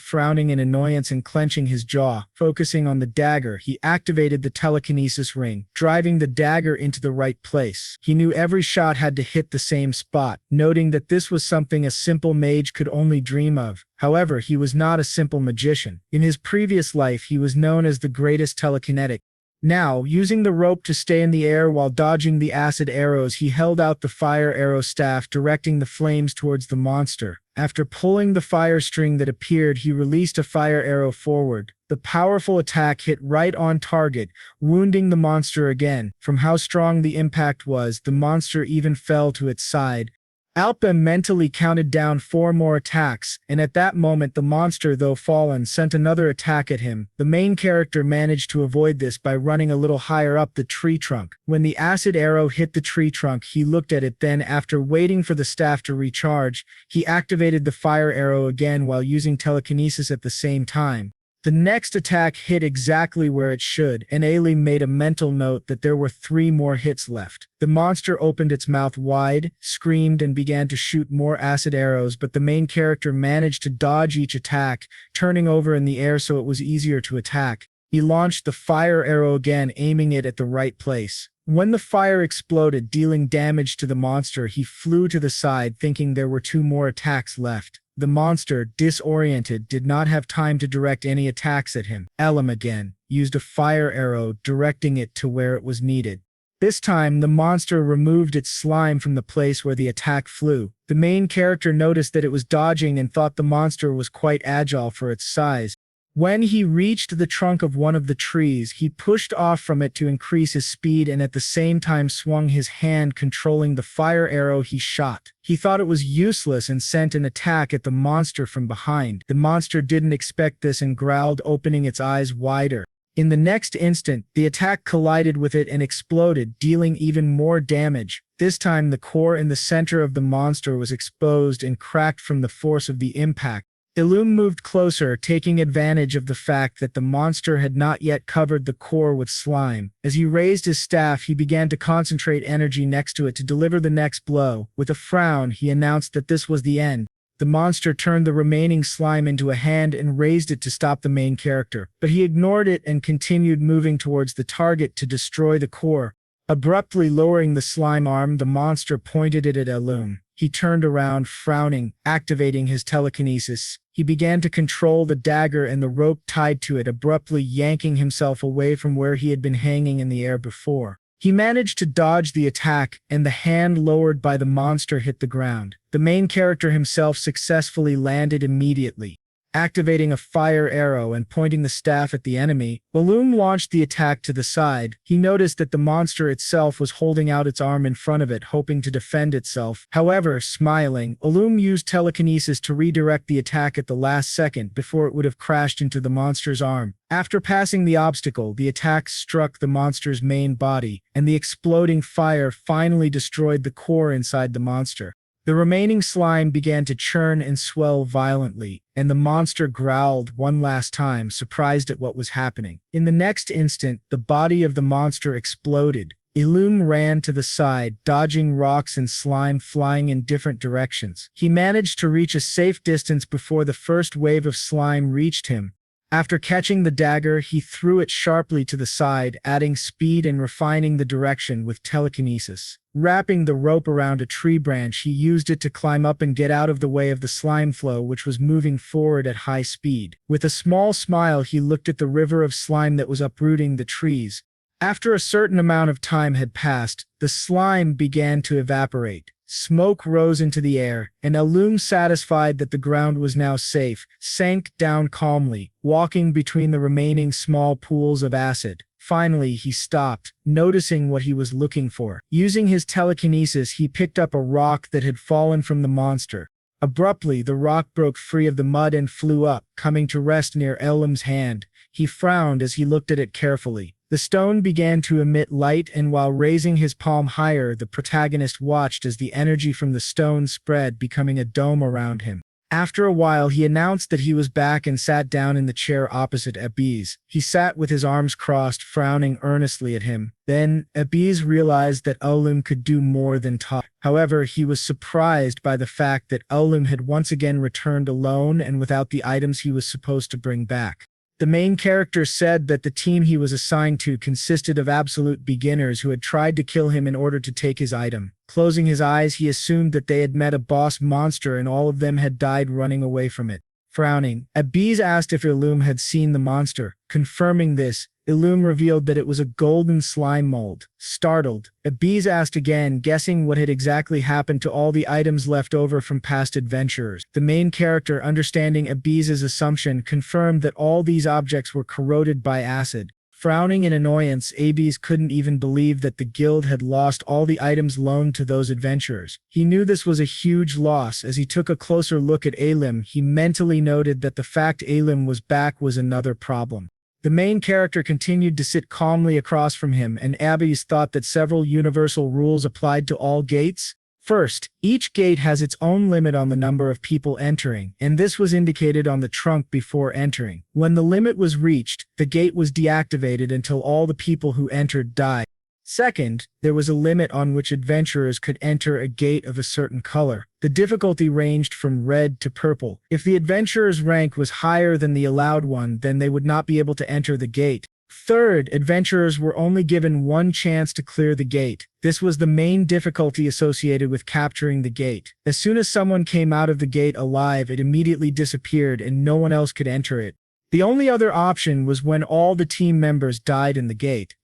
frowning in annoyance and clenching his jaw. Focusing on the dagger, he activated the telekinesis ring, driving the dagger into the right place. He knew every shot had to hit the same spot, noting that this was something a simple mage could only dream of. However, he was not a simple magician. In his previous life, he was known as the greatest telekinetic. Now, using the rope to stay in the air while dodging the acid arrows, he held out the fire arrow staff, directing the flames towards the monster. After pulling the fire string that appeared, he released a fire arrow forward. The powerful attack hit right on target, wounding the monster again. From how strong the impact was, the monster even fell to its side. Elpam mentally counted down 4 more attacks, and at that moment the monster, though fallen, sent another attack at him. The main character managed to avoid this by running a little higher up the tree trunk. When the acid arrow hit the tree trunk, he looked at it, then, after waiting for the staff to recharge, he activated the fire arrow again while using telekinesis at the same time. The next attack hit exactly where it should, and Elpam made a mental note that there were 3 more hits left. The monster opened its mouth wide, screamed, and began to shoot more acid arrows, but the main character managed to dodge each attack, turning over in the air so it was easier to attack. He launched the fire arrow again, aiming it at the right place. When the fire exploded, dealing damage to the monster, he flew to the side, thinking there were 2 more attacks left. The monster, disoriented, did not have time to direct any attacks at him. Elpam again used a fire arrow, directing it to where it was needed. This time, the monster removed its slime from the place where the attack flew. The main character noticed that it was dodging and thought the monster was quite agile for its size. When he reached the trunk of one of the trees, he pushed off from it to increase his speed and at the same time swung his hand, controlling the fire arrow he shot. He thought it was useless and sent an attack at the monster from behind. The monster didn't expect this and growled, opening its eyes wider. In the next instant, the attack collided with it and exploded, dealing even more damage. This time, the core in the center of the monster was exposed and cracked from the force of the impact. Elpam moved closer, taking advantage of the fact that the monster had not yet covered the core with slime. As he raised his staff, he began to concentrate energy next to it to deliver the next blow. With a frown, he announced that this was the end. The monster turned the remaining slime into a hand and raised it to stop the main character, but he ignored it and continued moving towards the target to destroy the core. Abruptly lowering the slime arm, the monster pointed it at Elpam. He turned around, frowning, activating his telekinesis. He began to control the dagger and the rope tied to it, abruptly yanking himself away from where he had been hanging in the air before. He managed to dodge the attack, and the hand lowered by the monster hit the ground. The main character himself successfully landed immediately. Activating a fire arrow and pointing the staff at the enemy, Elpam launched the attack to the side. He noticed that the monster itself was holding out its arm in front of it, hoping to defend itself. However, smiling, Elpam used telekinesis to redirect the attack at the last second before it would have crashed into the monster's arm. After passing the obstacle, the attack struck the monster's main body, and the exploding fire finally destroyed the core inside the monster. The remaining slime began to churn and swell violently, and the monster growled one last time, surprised at what was happening. In the next instant, the body of the monster exploded. Elpam ran to the side, dodging rocks and slime flying in different directions. He managed to reach a safe distance before the first wave of slime reached him. After catching the dagger, he threw it sharply to the side, adding speed and refining the direction with telekinesis. Wrapping the rope around a tree branch, he used it to climb up and get out of the way of the slime flow, which was moving forward at high speed. With a small smile, he looked at the river of slime that was uprooting the trees. After a certain amount of time had passed, the slime began to evaporate. Smoke rose into the air, and Elpam, satisfied that the ground was now safe, sank down calmly, walking between the remaining small pools of acid. Finally, he stopped, noticing what he was looking for. Using his telekinesis, he picked up a rock that had fallen from the monster. Abruptly, the rock broke free of the mud and flew up, coming to rest near Elpam's hand. He frowned as he looked at it carefully. The stone began to emit light, and while raising his palm higher, the protagonist watched as the energy from the stone spread, becoming a dome around him. After a while, he announced that he was back and sat down in the chair opposite Abiz. He sat with his arms crossed, frowning earnestly at him. Then, Abiz realized that Elpam could do more than talk. However, he was surprised by the fact that Elpam had once again returned alone and without the items he was supposed to bring back. The main character said that the team he was assigned to consisted of absolute beginners who had tried to kill him in order to take his item. Closing his eyes, he assumed that they had met a boss monster and all of them had died running away from it. Frowning, Abiz asked if Elpam had seen the monster. Confirming this, Elpam revealed that it was a golden slime mold. Startled, Abiz asked again, guessing what had exactly happened to all the items left over from past adventurers. The main character, understanding Abiz's assumption, confirmed that all these objects were corroded by acid. Frowning in annoyance, Abiz couldn't even believe that the guild had lost all the items loaned to those adventurers. He knew this was a huge loss. As he took a closer look at Elpam, he mentally noted that the fact Elpam was back was another problem. The main character continued to sit calmly across from him, and Abiz thought that several universal rules applied to all gates. First, each gate has its own limit on the number of people entering, and this was indicated on the trunk before entering. When the limit was reached, the gate was deactivated until all the people who entered died. Second, there was a limit on which adventurers could enter a gate of a certain color. The difficulty ranged from red to purple. If the adventurer's rank was higher than the allowed one, then they would not be able to enter the gate. Third, adventurers were only given one chance to clear the gate. This was the main difficulty associated with capturing the gate. As soon as someone came out of the gate alive, it immediately disappeared and no one else could enter it. The only other option was when all the team members died in the gate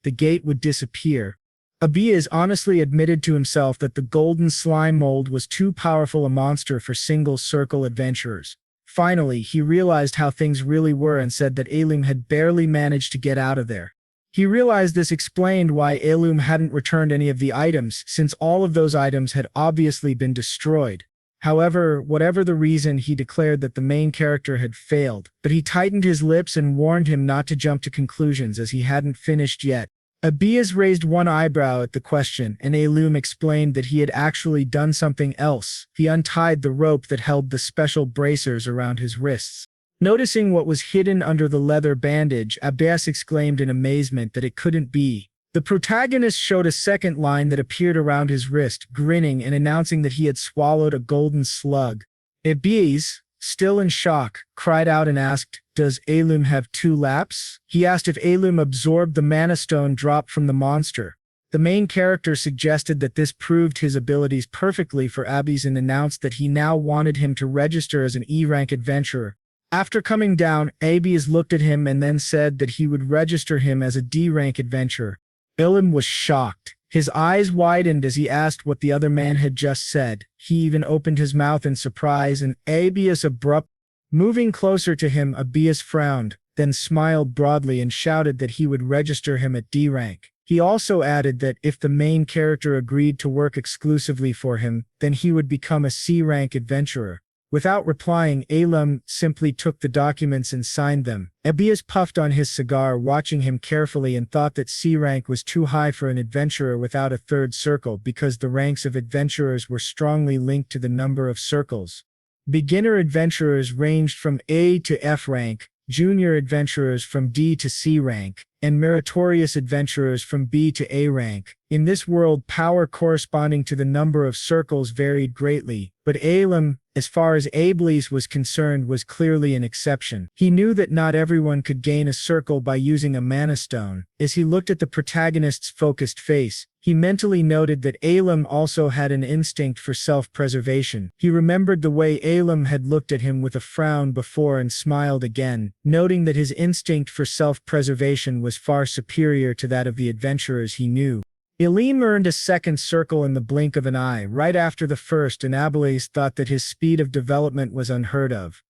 would disappear. Abiz honestly admitted to himself that the golden slime mold was too powerful a monster for single-circle adventurers. Finally, he realized how things really were and said that Elpam had barely managed to get out of there. He realized this explained why Elpam hadn't returned any of the items, since all of those items had obviously been destroyed. However, whatever the reason, he declared that the main character had failed, but he tightened his lips and warned him not to jump to conclusions as he hadn't finished yet. Abiz raised one eyebrow at the question, and Elpam explained that he had actually done something else. He untied the rope that held the special bracers around his wrists. Noticing what was hidden under the leather bandage, Abiz exclaimed in amazement that it couldn't be. The protagonist showed a second line that appeared around his wrist, grinning and announcing that he had swallowed a golden slug. Abiz, still in shock, cried out and asked, "Does Elpam have two laps?" He asked if Elpam absorbed the mana stone dropped from the monster. The main character suggested that this proved his abilities perfectly for Abiz and announced that he now wanted him to register as an E-rank adventurer. After coming down, Abiz looked at him and then said that he would register him as a D-rank adventurer. Elpam was shocked. His eyes widened as he asked what the other man had just said. He even opened his mouth in surprise, and Abiz abruptly Moving closer to him, Abias frowned, then smiled broadly and shouted that he would register him at D rank. He also added that if the main character agreed to work exclusively for him, then he would become a C rank adventurer. Without replying, Elpam simply took the documents and signed them. Abias puffed on his cigar, watching him carefully, and thought that C rank was too high for an adventurer without a third circle because the ranks of adventurers were strongly linked to the number of circles. Beginner adventurers ranged from A to F rank, junior adventurers from D to C rank, and meritorious adventurers from B to A rank. In this world, power corresponding to the number of circles varied greatly, but Elpam, as far as Ablis was concerned, was clearly an exception. He knew that not everyone could gain a circle by using a mana stone. As he looked at the protagonist's focused face, he mentally noted that Elpam also had an instinct for self-preservation. He remembered the way Elpam had looked at him with a frown before and smiled again, noting that his instinct for self-preservation was far superior to that of the adventurers he knew. Elpam earned a second circle in the blink of an eye right after the first, and Ablis thought that his speed of development was unheard of.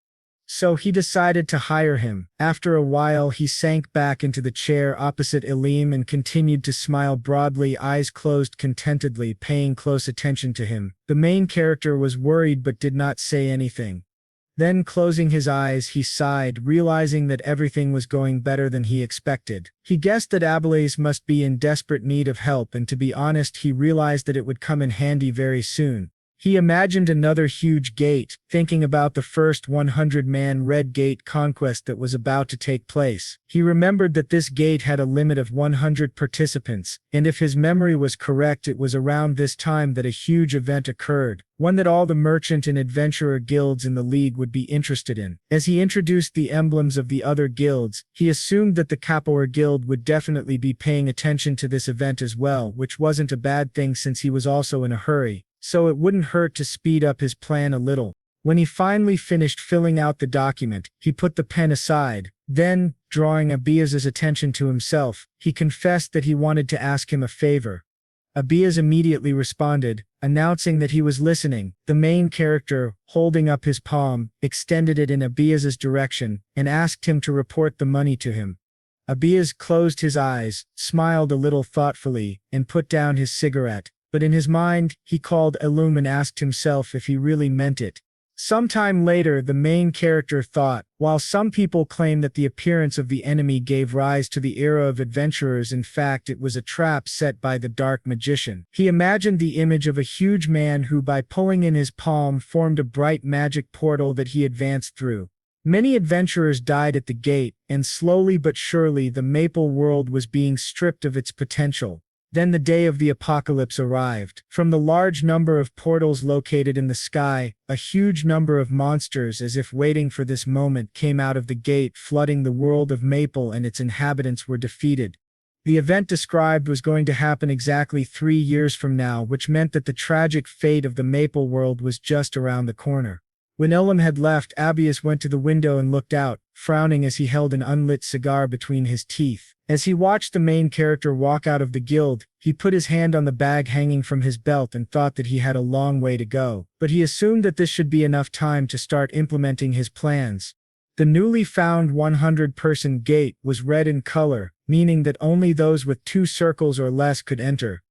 So he decided to hire him. After a while, he sank back into the chair opposite Elpam and continued to smile broadly, eyes closed contentedly, paying close attention to him. The main character was worried but did not say anything. Then, closing his eyes, he sighed, realizing that everything was going better than he expected. He guessed that Ablis must be in desperate need of help, and to be honest, he realized that it would come in handy very soon. He imagined another huge gate, thinking about the first 100-man Red Gate conquest that was about to take place. He remembered that this gate had a limit of 100 participants, and if his memory was correct, it was around this time that a huge event occurred, one that all the merchant and adventurer guilds in the league would be interested in. As he introduced the emblems of the other guilds, he assumed that the Capoeira Guild would definitely be paying attention to this event as well, which wasn't a bad thing since he was also in a hurry. So it wouldn't hurt to speed up his plan a little. When he finally finished filling out the document, he put the pen aside. Then, drawing Abias's attention to himself, he confessed that he wanted to ask him a favor. Abias immediately responded, announcing that he was listening. The main character, holding up his palm, extended it in Abias's direction, and asked him to report the money to him. Abias closed his eyes, smiled a little thoughtfully, and put down his cigarette. But in his mind, he called Elpam and asked himself if he really meant it. Sometime later, the main character thought, while some people claim that the appearance of the enemy gave rise to the era of adventurers, in fact it was a trap set by the dark magician. He imagined the image of a huge man who, by pulling in his palm, formed a bright magic portal that he advanced through. Many adventurers died at the gate, and slowly but surely the Maple world was being stripped of its potential. Then the day of the apocalypse arrived. From the large number of portals located in the sky, a huge number of monsters, as if waiting for this moment, came out of the gate, flooding the world of Maple, and its inhabitants were defeated. The event described was going to happen exactly 3 years from now, which meant that the tragic fate of the Maple world was just around the corner. When Elpam had left, Abias went to the window and looked out, frowning as he held an unlit cigar between his teeth. As he watched the main character walk out of the guild, he put his hand on the bag hanging from his belt and thought that he had a long way to go. But he assumed that this should be enough time to start implementing his plans. The newly found 100-person gate was red in color, meaning that only those with 2 circles or less could enter.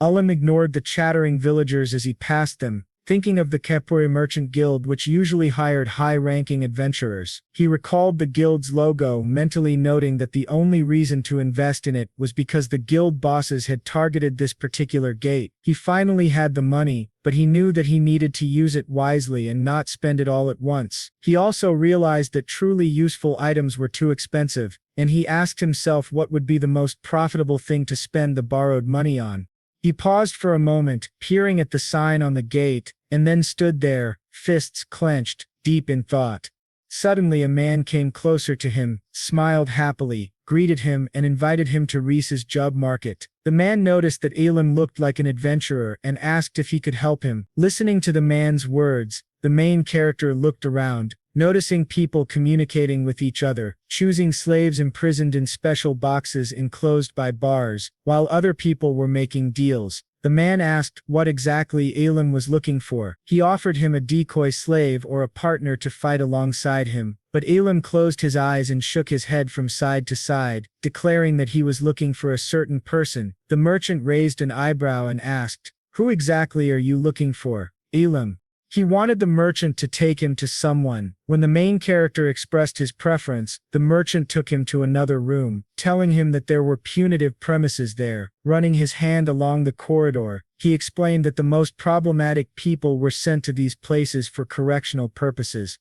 Elpam ignored the chattering villagers as he passed them, thinking of the Capoeira Merchant Guild, which usually hired high-ranking adventurers. He recalled the guild's logo, mentally noting that the only reason to invest in it was because the guild bosses had targeted this particular gate. He finally had the money, but he knew that he needed to use it wisely and not spend it all at once. He also realized that truly useful items were too expensive, and he asked himself what would be the most profitable thing to spend the borrowed money on. He paused for a moment, peering at the sign on the gate, and then stood there, fists clenched, deep in thought. Suddenly a man came closer to him, smiled happily, greeted him, and invited him to Reese's job market. The man noticed that Elpam looked like an adventurer and asked if he could help him. Listening to the man's words, the main character looked around, noticing people communicating with each other, choosing slaves imprisoned in special boxes enclosed by bars, while other people were making deals. The man asked what exactly Elam was looking for. He offered him a decoy slave or a partner to fight alongside him, but Elam closed his eyes and shook his head from side to side, declaring that he was looking for a certain person. The merchant raised an eyebrow and asked, "Who exactly are you looking for, Elam?" He wanted the merchant to take him to someone. When the main character expressed his preference, the merchant took him to another room, telling him that there were punitive premises there. Running his hand along the corridor, he explained that the most problematic people were sent to these places for correctional purposes.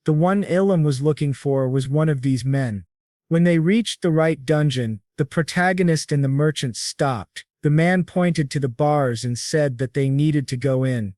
The one Elam was looking for was one of these men. When they reached the right dungeon, the protagonist and the merchant stopped. The man pointed to the bars and said that they needed to go in.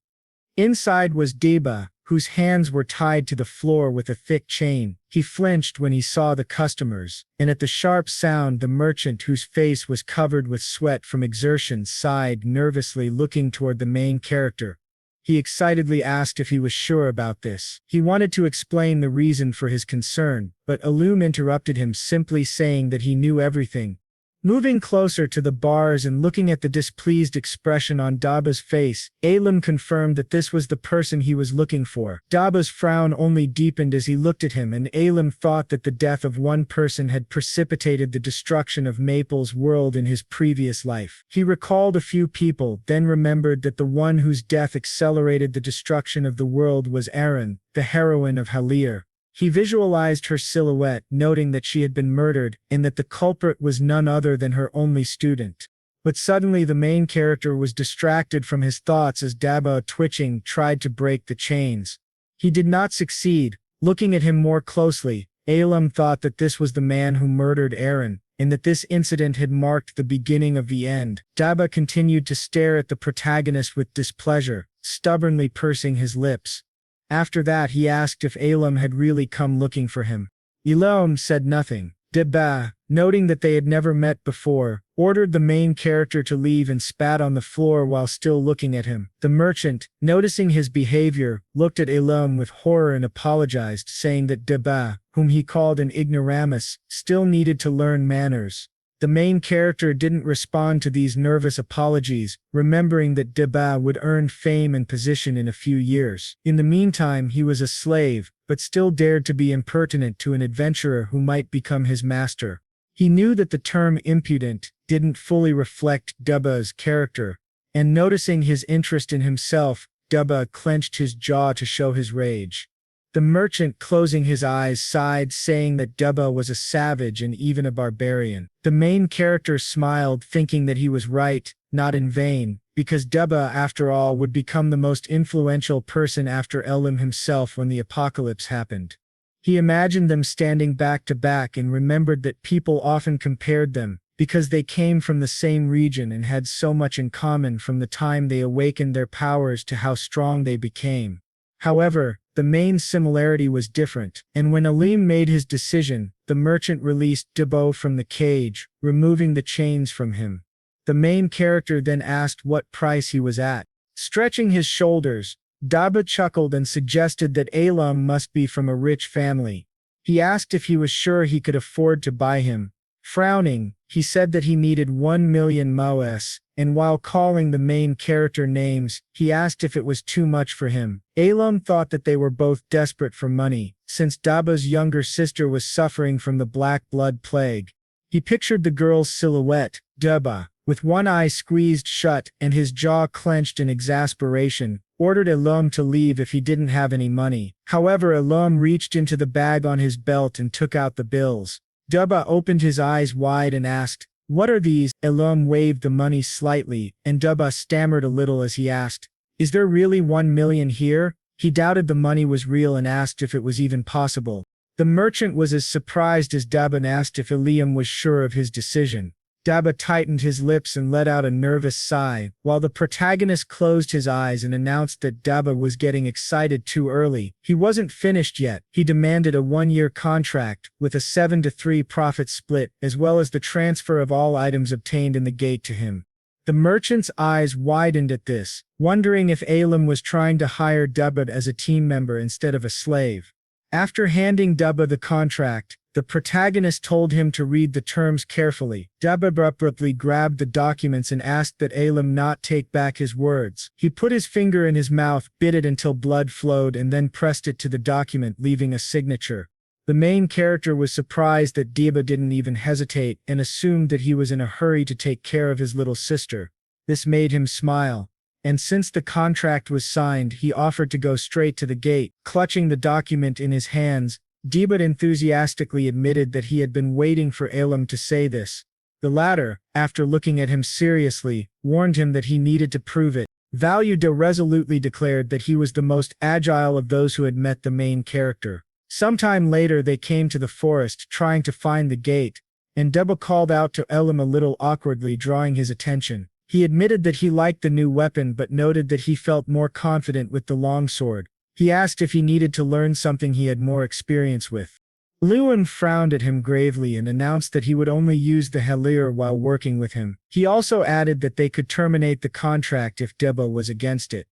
Inside was Deba, whose hands were tied to the floor with a thick chain. He flinched when he saw the customers, and at the sharp sound the merchant, whose face was covered with sweat from exertion, sighed nervously, looking toward the main character. He excitedly asked if he was sure about this. He wanted to explain the reason for his concern, but Elum interrupted him, simply saying that he knew everything. Moving closer to the bars and looking at the displeased expression on Daba's face, Elam confirmed that this was the person he was looking for. Daba's frown only deepened as he looked at him, and Elam thought that the death of one person had precipitated the destruction of Maple's world in his previous life. He recalled a few people, then remembered that the one whose death accelerated the destruction of the world was Erin, the heroine of Halir. He visualized her silhouette, noting that she had been murdered, and that the culprit was none other than her only student. But suddenly the main character was distracted from his thoughts as Daba, twitching, tried to break the chains. He did not succeed. Looking at him more closely, Elam thought that this was the man who murdered Erin, and that this incident had marked the beginning of the end. Daba continued to stare at the protagonist with displeasure, stubbornly pursing his lips. After that he asked if Elam had really come looking for him. Elam said nothing. Deba, noting that they had never met before, ordered the main character to leave and spat on the floor while still looking at him. The merchant, noticing his behavior, looked at Elam with horror and apologized, saying that Deba, whom he called an ignoramus, still needed to learn manners. The main character didn't respond to these nervous apologies, remembering that Deba would earn fame and position in a few years. In the meantime, he was a slave, but still dared to be impertinent to an adventurer who might become his master. He knew that the term impudent didn't fully reflect Deba's character, and noticing his interest in himself, Deba clenched his jaw to show his rage. The merchant, closing his eyes, sighed, saying that Deba was a savage and even a barbarian. The main character smiled, thinking that he was right, not in vain, because Deba, after all, would become the most influential person after Elam himself when the apocalypse happened. He imagined them standing back to back and remembered that people often compared them, because they came from the same region and had so much in common from the time they awakened their powers to how strong they became. However, the main similarity was different, and when Elam made his decision, the merchant released Deba from the cage, removing the chains from him. The main character then asked what price he was at. Stretching his shoulders, Deba chuckled and suggested that Elam must be from a rich family. He asked if he was sure he could afford to buy him. Frowning, he said that he needed 1,000,000 moes, and while calling the main character names, he asked if it was too much for him. Elam thought that they were both desperate for money, since Daba's younger sister was suffering from the black blood plague. He pictured the girl's silhouette, Deba, with one eye squeezed shut and his jaw clenched in exasperation, ordered Elam to leave if he didn't have any money. However, Elam reached into the bag on his belt and took out the bills. Deba opened his eyes wide and asked, "What are these?" Elam waved the money slightly, and Deba stammered a little as he asked, "Is there really 1,000,000 here?" He doubted the money was real and asked if it was even possible. The merchant was as surprised as Deba and asked if Elam was sure of his decision. Deba tightened his lips and let out a nervous sigh, while the protagonist closed his eyes and announced that Deba was getting excited too early. He wasn't finished yet. He demanded a 1-year contract, with a 7-3 profit split, as well as the transfer of all items obtained in the gate to him. The merchant's eyes widened at this, wondering if Elam was trying to hire Deba as a team member instead of a slave. After handing Dubba the contract, the protagonist told him to read the terms carefully. Dubba abruptly grabbed the documents and asked that Elpam not take back his words. He put his finger in his mouth, bit it until blood flowed, and then pressed it to the document, leaving a signature. The main character was surprised that Dubba didn't even hesitate and assumed that he was in a hurry to take care of his little sister. This made him smile. And since the contract was signed, he offered to go straight to the gate. Clutching the document in his hands, Dubba enthusiastically admitted that he had been waiting for Elpam to say this. The latter, after looking at him seriously, warned him that he needed to prove it. Dubba resolutely declared that he was the most agile of those who had met the main character. Sometime later they came to the forest trying to find the gate, and Dubba called out to Elpam a little awkwardly, drawing his attention. He admitted that he liked the new weapon but noted that he felt more confident with the longsword. He asked if he needed to learn something he had more experience with. Elpam frowned at him gravely and announced that he would only use the Helir while working with him. He also added that they could terminate the contract if Dubba was against it.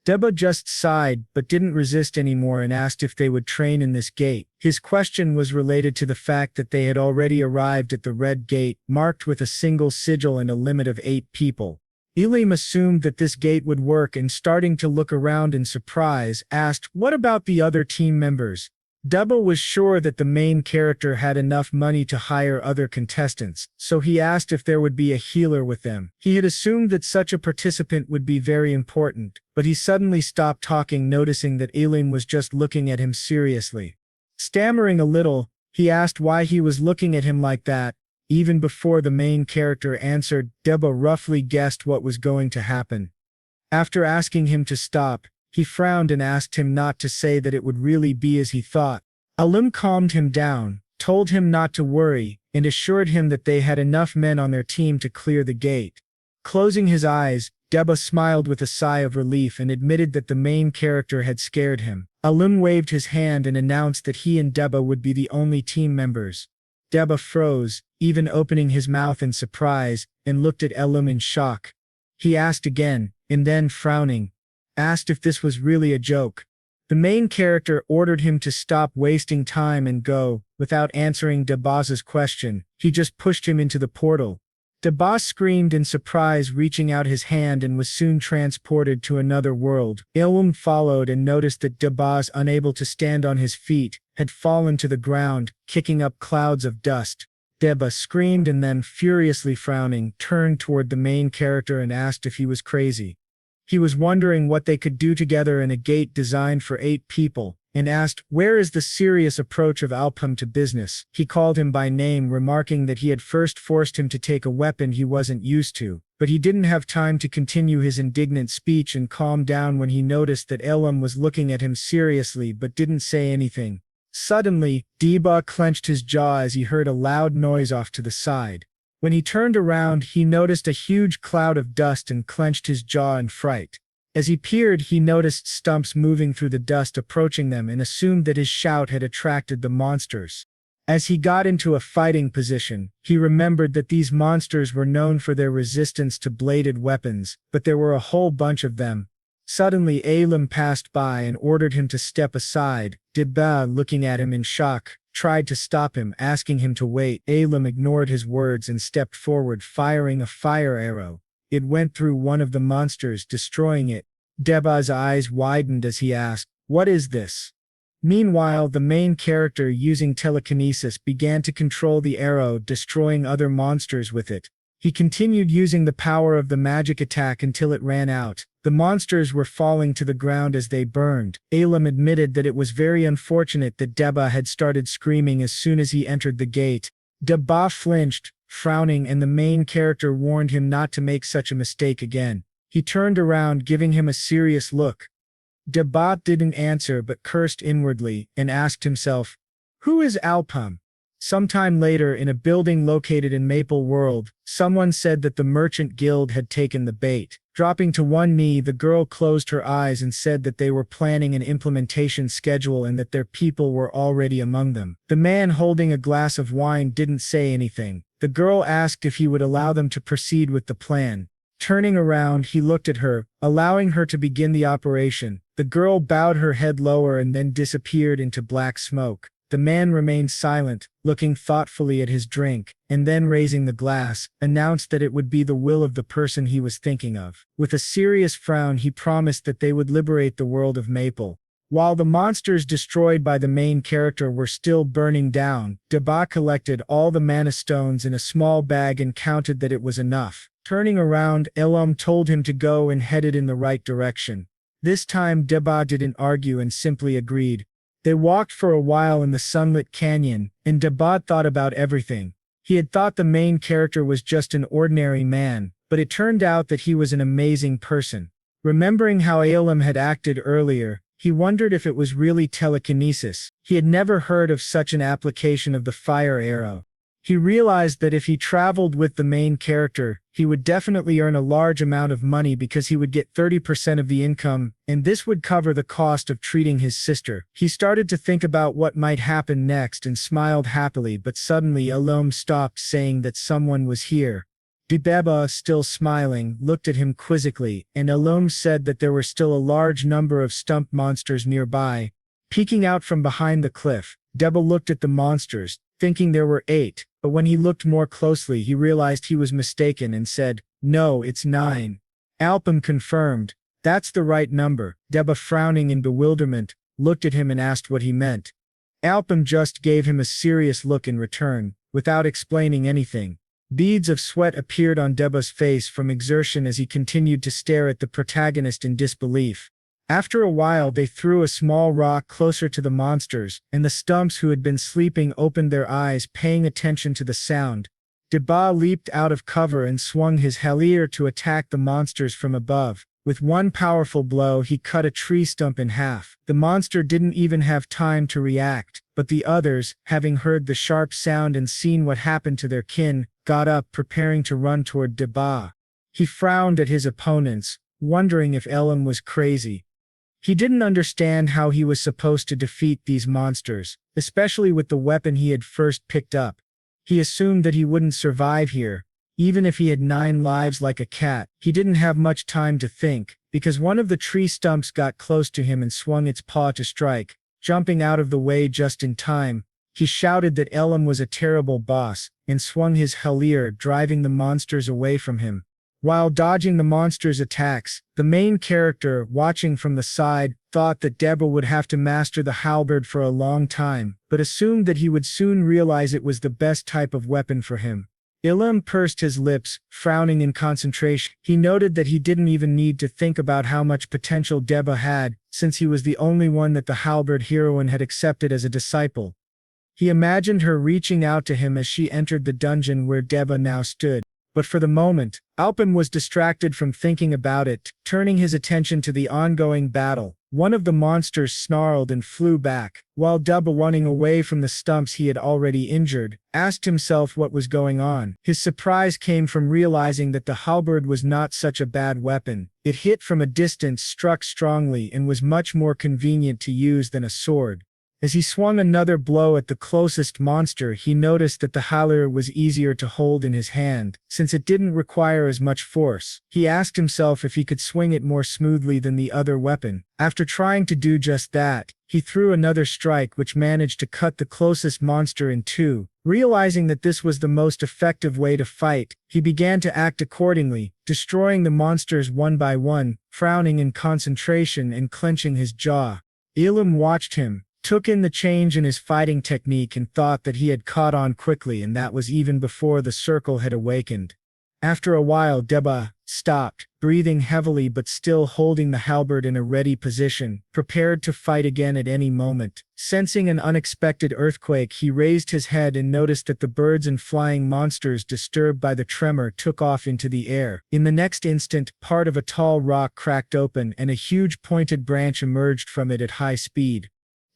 Dubba just sighed but didn't resist anymore and asked if they would train in this gate. His question was related to the fact that they had already arrived at the red gate, marked with a single sigil and a limit of 8 people. Elpam assumed that this gate would work and, starting to look around in surprise, asked, "What about the other team members?" Dubba was sure that the main character had enough money to hire other contestants, so he asked if there would be a healer with them. He had assumed that such a participant would be very important, but he suddenly stopped talking, noticing that Elpam was just looking at him seriously. Stammering a little, he asked why he was looking at him like that. Even before the main character answered, Dubba roughly guessed what was going to happen. After asking him to stop, he frowned and asked him not to say that it would really be as he thought. Elpam calmed him down, told him not to worry, and assured him that they had enough men on their team to clear the gate. Closing his eyes, Dubba smiled with a sigh of relief and admitted that the main character had scared him. Elpam waved his hand and announced that he and Dubba would be the only team members. Dubba froze, even opening his mouth in surprise, and looked at Elpam in shock. He asked again, and then, frowning, asked if this was really a joke. The main character ordered him to stop wasting time and go. Without answering Dubba's question, he just pushed him into the portal. Dubba screamed in surprise, reaching out his hand, and was soon transported to another world. Elpam followed and noticed that Dubba, unable to stand on his feet, had fallen to the ground, kicking up clouds of dust. Dubba screamed and then, furiously frowning, turned toward the main character and asked if he was crazy. He was wondering what they could do together in a gate designed for 8 people, and asked, "Where is the serious approach of Elpam to business?" He called him by name, remarking that he had first forced him to take a weapon he wasn't used to, but he didn't have time to continue his indignant speech and calm down when he noticed that Elpam was looking at him seriously but didn't say anything. Suddenly, Dubba clenched his jaw as he heard a loud noise off to the side. When he turned around, he noticed a huge cloud of dust and clenched his jaw in fright. As he peered, he noticed stumps moving through the dust approaching them and assumed that his shout had attracted the monsters. As he got into a fighting position, he remembered that these monsters were known for their resistance to bladed weapons, but there were a whole bunch of them. Suddenly Elpam passed by and ordered him to step aside. Dubba, looking at him in shock, tried to stop him, asking him to wait. Elpam ignored his words and stepped forward, firing a fire arrow. It went through one of the monsters, destroying it. Dubba's eyes widened as he asked, "What is this?" Meanwhile, the main character, using telekinesis, began to control the arrow, destroying other monsters with it. He continued using the power of the magic attack until it ran out. The monsters were falling to the ground as they burned. Elpam admitted that it was very unfortunate that Dubba had started screaming as soon as he entered the gate. Dubba flinched, frowning, and the main character warned him not to make such a mistake again. He turned around, giving him a serious look. Dubba didn't answer but cursed inwardly and asked himself, "Who is Elpam?" Sometime later, in a building located in Maple World, someone said that the Merchant Guild had taken the bait. Dropping to one knee, the girl closed her eyes and said that they were planning an implementation schedule and that their people were already among them. The man holding a glass of wine didn't say anything. The girl asked if he would allow them to proceed with the plan. Turning around, he looked at her, allowing her to begin the operation. The girl bowed her head lower and then disappeared into black smoke. The man remained silent, looking thoughtfully at his drink, and then raising the glass, announced that it would be the will of the person he was thinking of. With a serious frown, he promised that they would liberate the world of Maple. While the monsters destroyed by the main character were still burning down, Deba collected all the mana stones in a small bag and counted that it was enough. Turning around, Elpam told him to go and headed in the right direction. This time Deba didn't argue and simply agreed. They walked for a while in the sunlit canyon, and Deba thought about everything. He had thought the main character was just an ordinary man, but it turned out that he was an amazing person. Remembering how Elpam had acted earlier, he wondered if it was really telekinesis. He had never heard of such an application of the fire arrow. He realized that if he traveled with the main character, he would definitely earn a large amount of money because he would get 30% of the income, and this would cover the cost of treating his sister. He started to think about what might happen next and smiled happily, but suddenly Elpam stopped, saying that someone was here. Deba, still smiling, looked at him quizzically, and Elpam said that there were still a large number of stump monsters nearby. Peeking out from behind the cliff, Deba looked at the monsters, thinking there were 8, but when he looked more closely he realized he was mistaken and said, "No, it's 9. Elpam confirmed, "That's the right number." Deba, frowning in bewilderment, looked at him and asked what he meant. Elpam just gave him a serious look in return, without explaining anything. Beads of sweat appeared on Deba's face from exertion as he continued to stare at the protagonist in disbelief. After a while they threw a small rock closer to the monsters, and the stumps who had been sleeping opened their eyes, paying attention to the sound. Deba leaped out of cover and swung his halir to attack the monsters from above. With one powerful blow he cut a tree stump in half. The monster didn't even have time to react, but the others, having heard the sharp sound and seen what happened to their kin, got up, preparing to run toward Deba. He frowned at his opponents, wondering if Elpam was crazy. He didn't understand how he was supposed to defeat these monsters, especially with the weapon he had first picked up. He assumed that he wouldn't survive here. Even if he had 9 lives like a cat, he didn't have much time to think, because one of the tree stumps got close to him and swung its paw to strike. Jumping out of the way just in time, he shouted that Elpam was a terrible boss, and swung his halir, driving the monsters away from him. While dodging the monsters' attacks, the main character, watching from the side, thought that Deba would have to master the halberd for a long time, but assumed that he would soon realize it was the best type of weapon for him. Elpam pursed his lips, frowning in concentration. He noted that he didn't even need to think about how much potential Deba had, since he was the only one that the halberd heroine had accepted as a disciple. He imagined her reaching out to him as she entered the dungeon where Deba now stood. But for the moment, Elpam was distracted from thinking about it, turning his attention to the ongoing battle. One of the monsters snarled and flew back, while Deba, running away from the stumps he had already injured, asked himself what was going on. His surprise came from realizing that the halberd was not such a bad weapon. It hit from a distance, struck strongly, and was much more convenient to use than a sword. As he swung another blow at the closest monster, he noticed that the halir was easier to hold in his hand, since it didn't require as much force. He asked himself if he could swing it more smoothly than the other weapon. After trying to do just that, he threw another strike which managed to cut the closest monster in 2. Realizing that this was the most effective way to fight, he began to act accordingly, destroying the monsters one by one, frowning in concentration and clenching his jaw. Elpam watched him, took in the change in his fighting technique, and thought that he had caught on quickly, and that was even before the circle had awakened. After a while Deba stopped, breathing heavily but still holding the halberd in a ready position, prepared to fight again at any moment. Sensing an unexpected earthquake, he raised his head and noticed that the birds and flying monsters, disturbed by the tremor, took off into the air. In the next instant, part of a tall rock cracked open and a huge pointed branch emerged from it at high speed.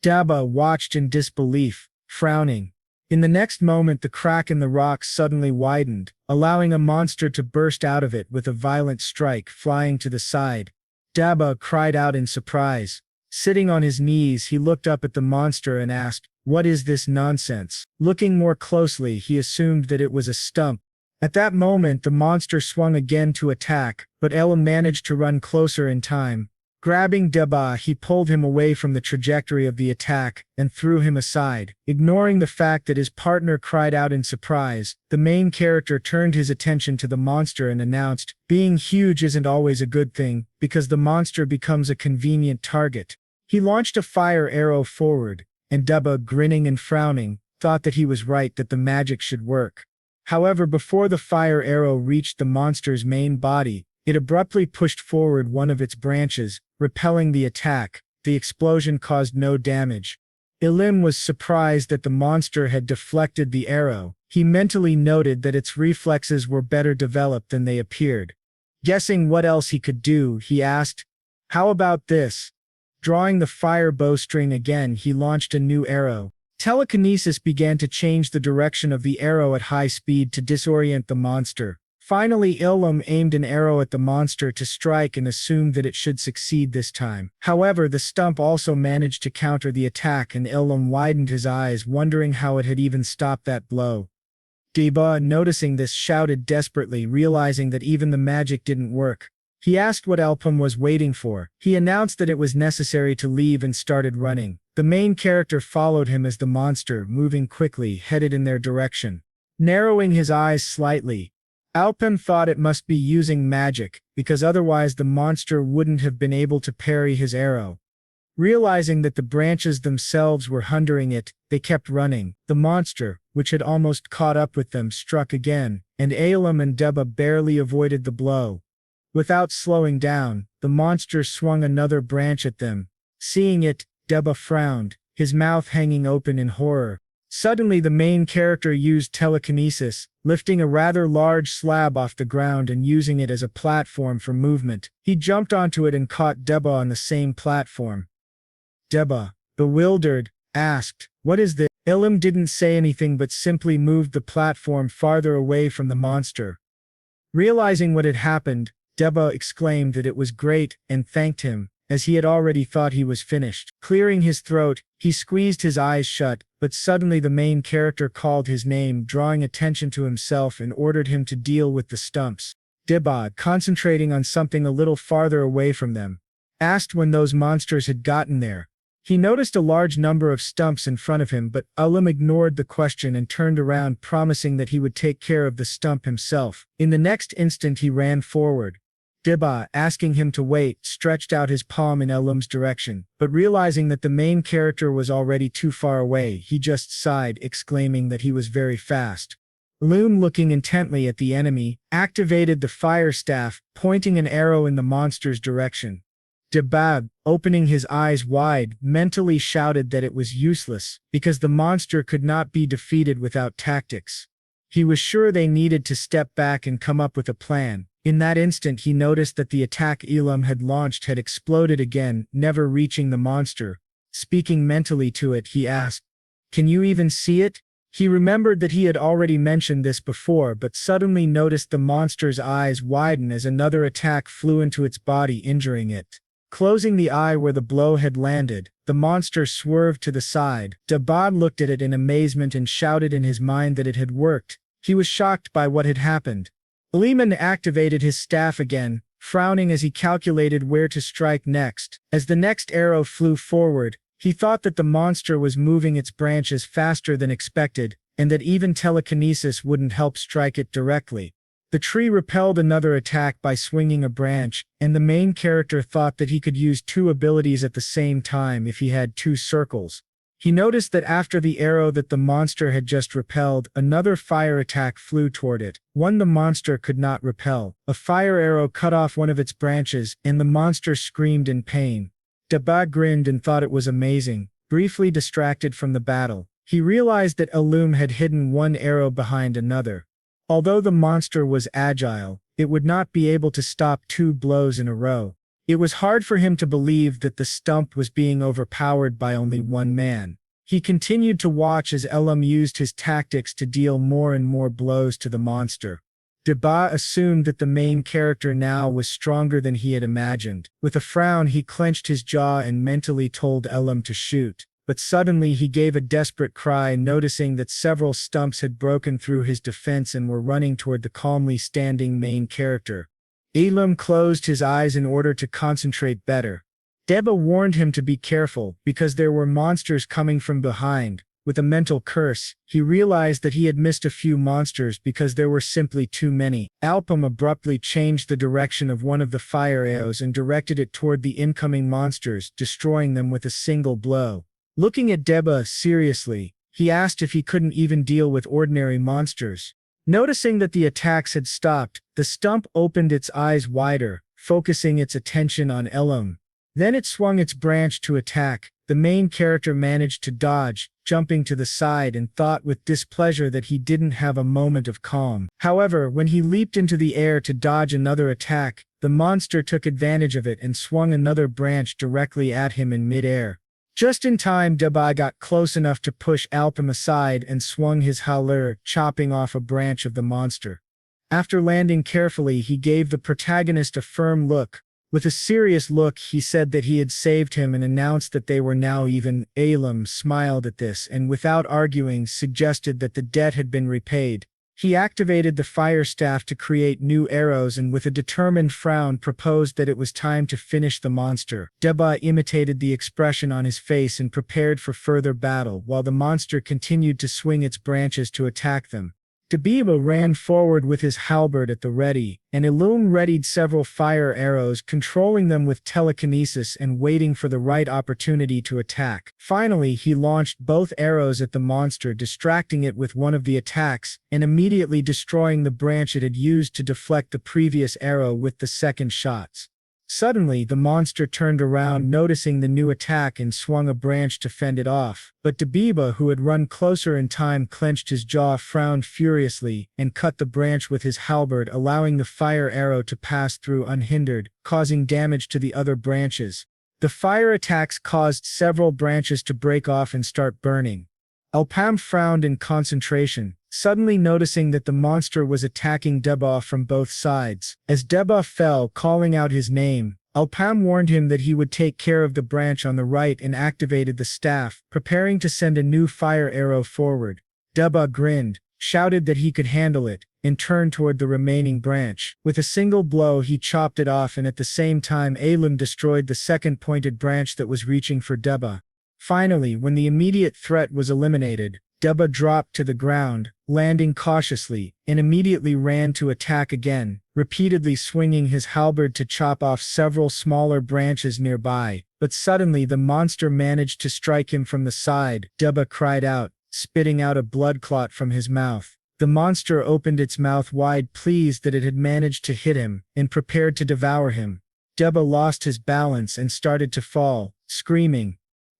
Deba watched in disbelief, frowning. In the next moment the crack in the rock suddenly widened, allowing a monster to burst out of it with a violent strike, flying to the side. Deba cried out in surprise. Sitting on his knees, he looked up at the monster and asked, "What is this nonsense?" Looking more closely, he assumed that it was a stump. At that moment the monster swung again to attack, but Elpam managed to run closer in time. Grabbing Deba, he pulled him away from the trajectory of the attack and threw him aside. Ignoring the fact that his partner cried out in surprise, the main character turned his attention to the monster and announced, "Being huge isn't always a good thing, because the monster becomes a convenient target." He launched a fire arrow forward, and Deba, grinning and frowning, thought that he was right that the magic should work. However, before the fire arrow reached the monster's main body, it abruptly pushed forward one of its branches, repelling the attack. The explosion caused no damage. Elpam was surprised that the monster had deflected the arrow. He mentally noted that its reflexes were better developed than they appeared. Guessing what else he could do, he asked, "How about this?" Drawing the fire bowstring again, he launched a new arrow. Telekinesis began to change the direction of the arrow at high speed to disorient the monster. Finally, Elpam aimed an arrow at the monster to strike and assumed that it should succeed this time. However, the stump also managed to counter the attack, and Elpam widened his eyes, wondering how it had even stopped that blow. Deba, noticing this, shouted desperately, realizing that even the magic didn't work. He asked what Elpam was waiting for. He announced that it was necessary to leave and started running. The main character followed him as the monster, moving quickly, headed in their direction. Narrowing his eyes slightly, Elpam thought it must be using magic, because otherwise the monster wouldn't have been able to parry his arrow. Realizing that the branches themselves were hindering it, they kept running. The monster, which had almost caught up with them, struck again, and Elpam and Deba barely avoided the blow. Without slowing down, the monster swung another branch at them. Seeing it, Deba frowned, his mouth hanging open in horror. Suddenly, the main character used telekinesis, lifting a rather large slab off the ground and using it as a platform for movement. He jumped onto it and caught Deba on the same platform. Deba, bewildered, asked, "What is this?" Elpam didn't say anything but simply moved the platform farther away from the monster. Realizing what had happened, Deba exclaimed that it was great and thanked him, as he had already thought he was finished. Clearing his throat, he squeezed his eyes shut, but suddenly the main character called his name, drawing attention to himself, and ordered him to deal with the stumps. Deba, concentrating on something a little farther away from them, asked when those monsters had gotten there. He noticed a large number of stumps in front of him, but Elpam ignored the question and turned around, promising that he would take care of the stump himself. In the next instant, he ran forward. Deba, asking him to wait, stretched out his palm in Elpam's direction, but realizing that the main character was already too far away, he just sighed, exclaiming that he was very fast. Elpam, looking intently at the enemy, activated the fire staff, pointing an arrow in the monster's direction. Deba, opening his eyes wide, mentally shouted that it was useless, because the monster could not be defeated without tactics. He was sure they needed to step back and come up with a plan. In that instant, he noticed that the attack Elpam had launched had exploded again, never reaching the monster. Speaking mentally to it, he asked, "Can you even see it?" He remembered that he had already mentioned this before, but suddenly noticed the monster's eyes widen as another attack flew into its body, injuring it. Closing the eye where the blow had landed, the monster swerved to the side. Deba looked at it in amazement and shouted in his mind that it had worked. He was shocked by what had happened. Elpam activated his staff again, frowning as he calculated where to strike next. As the next arrow flew forward, he thought that the monster was moving its branches faster than expected, and that even telekinesis wouldn't help strike it directly. The tree repelled another attack by swinging a branch, and the main character thought that he could use two abilities at the same time if he had two circles. He noticed that after the arrow that the monster had just repelled, another fire attack flew toward it, one the monster could not repel. A fire arrow cut off one of its branches, and the monster screamed in pain. Deba grinned and thought it was amazing. Briefly distracted from the battle, he realized that Elpam had hidden one arrow behind another. Although the monster was agile, it would not be able to stop two blows in a row. It was hard for him to believe that the stump was being overpowered by only one man. He continued to watch as Elpam used his tactics to deal more and more blows to the monster. Deba assumed that the main character now was stronger than he had imagined. With a frown, he clenched his jaw and mentally told Elpam to shoot. But suddenly he gave a desperate cry, noticing that several stumps had broken through his defense and were running toward the calmly standing main character. Elpam closed his eyes in order to concentrate better. Deba warned him to be careful because there were monsters coming from behind. With a mental curse, he realized that he had missed a few monsters because there were simply too many. Elpam abruptly changed the direction of one of the fire arrows and directed it toward the incoming monsters, destroying them with a single blow. Looking at Deba seriously, he asked if he couldn't even deal with ordinary monsters. Noticing that the attacks had stopped, the stump opened its eyes wider, focusing its attention on Elpam. Then it swung its branch to attack. The main character managed to dodge, jumping to the side, and thought with displeasure that he didn't have a moment of calm. However, when he leaped into the air to dodge another attack, the monster took advantage of it and swung another branch directly at him in mid-air. Just in time, Deba got close enough to push Elpam aside and swung his howler, chopping off a branch of the monster. After landing carefully, he gave the protagonist a firm look. With a serious look, he said that he had saved him and announced that they were now even. Elpam smiled at this and, without arguing, suggested that the debt had been repaid. He activated the fire staff to create new arrows and, with a determined frown, proposed that it was time to finish the monster. Deba imitated the expression on his face and prepared for further battle, while the monster continued to swing its branches to attack them. Deba ran forward with his halberd at the ready, and Elpam readied several fire arrows, controlling them with telekinesis and waiting for the right opportunity to attack. Finally, he launched both arrows at the monster, distracting it with one of the attacks, and immediately destroying the branch it had used to deflect the previous arrow with the second shots. Suddenly, the monster turned around, noticing the new attack, and swung a branch to fend it off. But Deba, who had run closer in time, clenched his jaw, frowned furiously, and cut the branch with his halberd, allowing the fire arrow to pass through unhindered, causing damage to the other branches. The fire attacks caused several branches to break off and start burning. Elpam frowned in concentration, suddenly noticing that the monster was attacking Deba from both sides. As Deba fell, calling out his name, Elpam warned him that he would take care of the branch on the right and activated the staff, preparing to send a new fire arrow forward. Deba grinned, shouted that he could handle it, and turned toward the remaining branch. With a single blow, he chopped it off, and at the same time Elpam destroyed the second pointed branch that was reaching for Deba. Finally, when the immediate threat was eliminated, Deba dropped to the ground, landing cautiously, and immediately ran to attack again, repeatedly swinging his halberd to chop off several smaller branches nearby. But suddenly the monster managed to strike him from the side. Deba cried out, spitting out a blood clot from his mouth. The monster opened its mouth wide, pleased that it had managed to hit him, and prepared to devour him. Deba lost his balance and started to fall, screaming.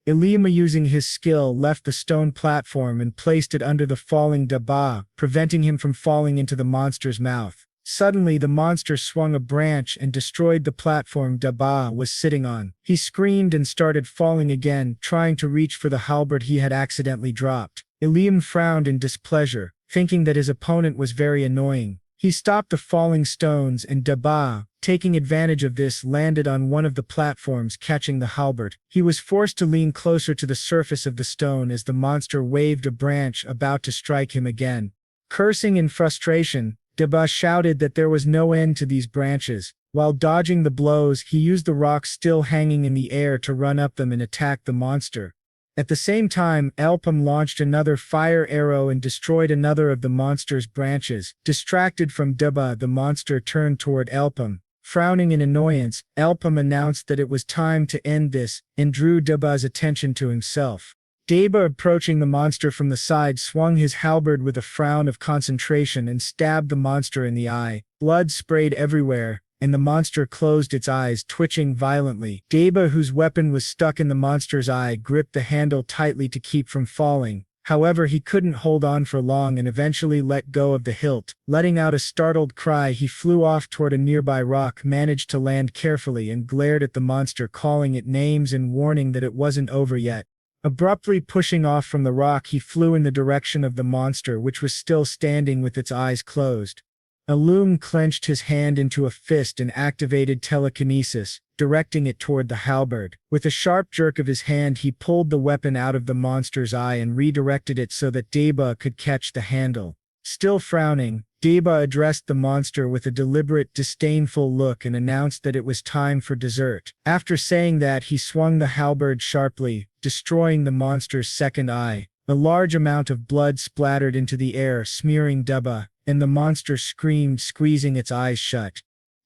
Elpam, using his skill, left the stone platform and placed it under the falling Deba, preventing him from falling into the monster's mouth. Suddenly, the monster swung a branch and destroyed the platform Deba was sitting on. He screamed and started falling again, trying to reach for the halberd he had accidentally dropped. Elpam frowned in displeasure, thinking that his opponent was very annoying. He stopped the falling stones, and Deba, taking advantage of this, landed on one of the platforms, catching the halberd. He was forced to lean closer to the surface of the stone as the monster waved a branch, about to strike him again. Cursing in frustration, Deba shouted that there was no end to these branches. While dodging the blows, he used the rocks still hanging in the air to run up them and attack the monster. At the same time, Elpam launched another fire arrow and destroyed another of the monster's branches. Distracted from Deba, the monster turned toward Elpam. Frowning in annoyance, Elpam announced that it was time to end this, and drew Deba's attention to himself. Deba, approaching the monster from the side, swung his halberd with a frown of concentration and stabbed the monster in the eye. Blood sprayed everywhere, and the monster closed its eyes, twitching violently. Deba, whose weapon was stuck in the monster's eye, gripped the handle tightly to keep from falling. However, he couldn't hold on for long and eventually let go of the hilt. Letting out a startled cry, he flew off toward a nearby rock, managed to land carefully, and glared at the monster, calling it names and warning that it wasn't over yet. Abruptly pushing off from the rock, he flew in the direction of the monster, which was still standing with its eyes closed. Elpam clenched his hand into a fist and activated telekinesis, directing it toward the halberd. With a sharp jerk of his hand, he pulled the weapon out of the monster's eye and redirected it so that Deba could catch the handle. Still frowning, Deba addressed the monster with a deliberate, disdainful look and announced that it was time for dessert. After saying that, he swung the halberd sharply, destroying the monster's second eye. A large amount of blood splattered into the air, smearing Deba, and the monster screamed, squeezing its eyes shut.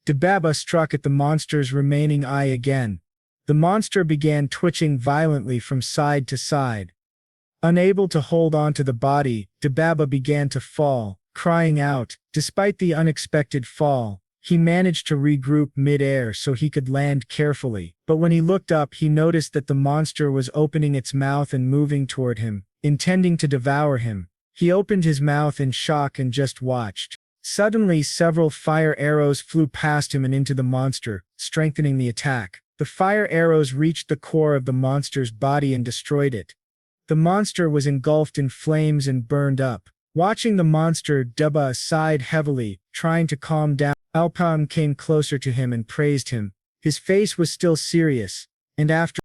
Deba struck at the monster's remaining eye again. The monster began twitching violently from side to side. Unable to hold on to the body, Deba began to fall, crying out. Despite the unexpected fall, he managed to regroup mid-air so he could land carefully. But when he looked up, he noticed that the monster was opening its mouth and moving toward him, intending to devour him. He opened his mouth in shock and just watched. Suddenly, several fire arrows flew past him and into the monster, strengthening the attack. The fire arrows reached the core of the monster's body and destroyed it. The monster was engulfed in flames and burned up. Watching the monster, Deba sighed heavily, trying to calm down. Elpam came closer to him and praised him. His face was still serious, and after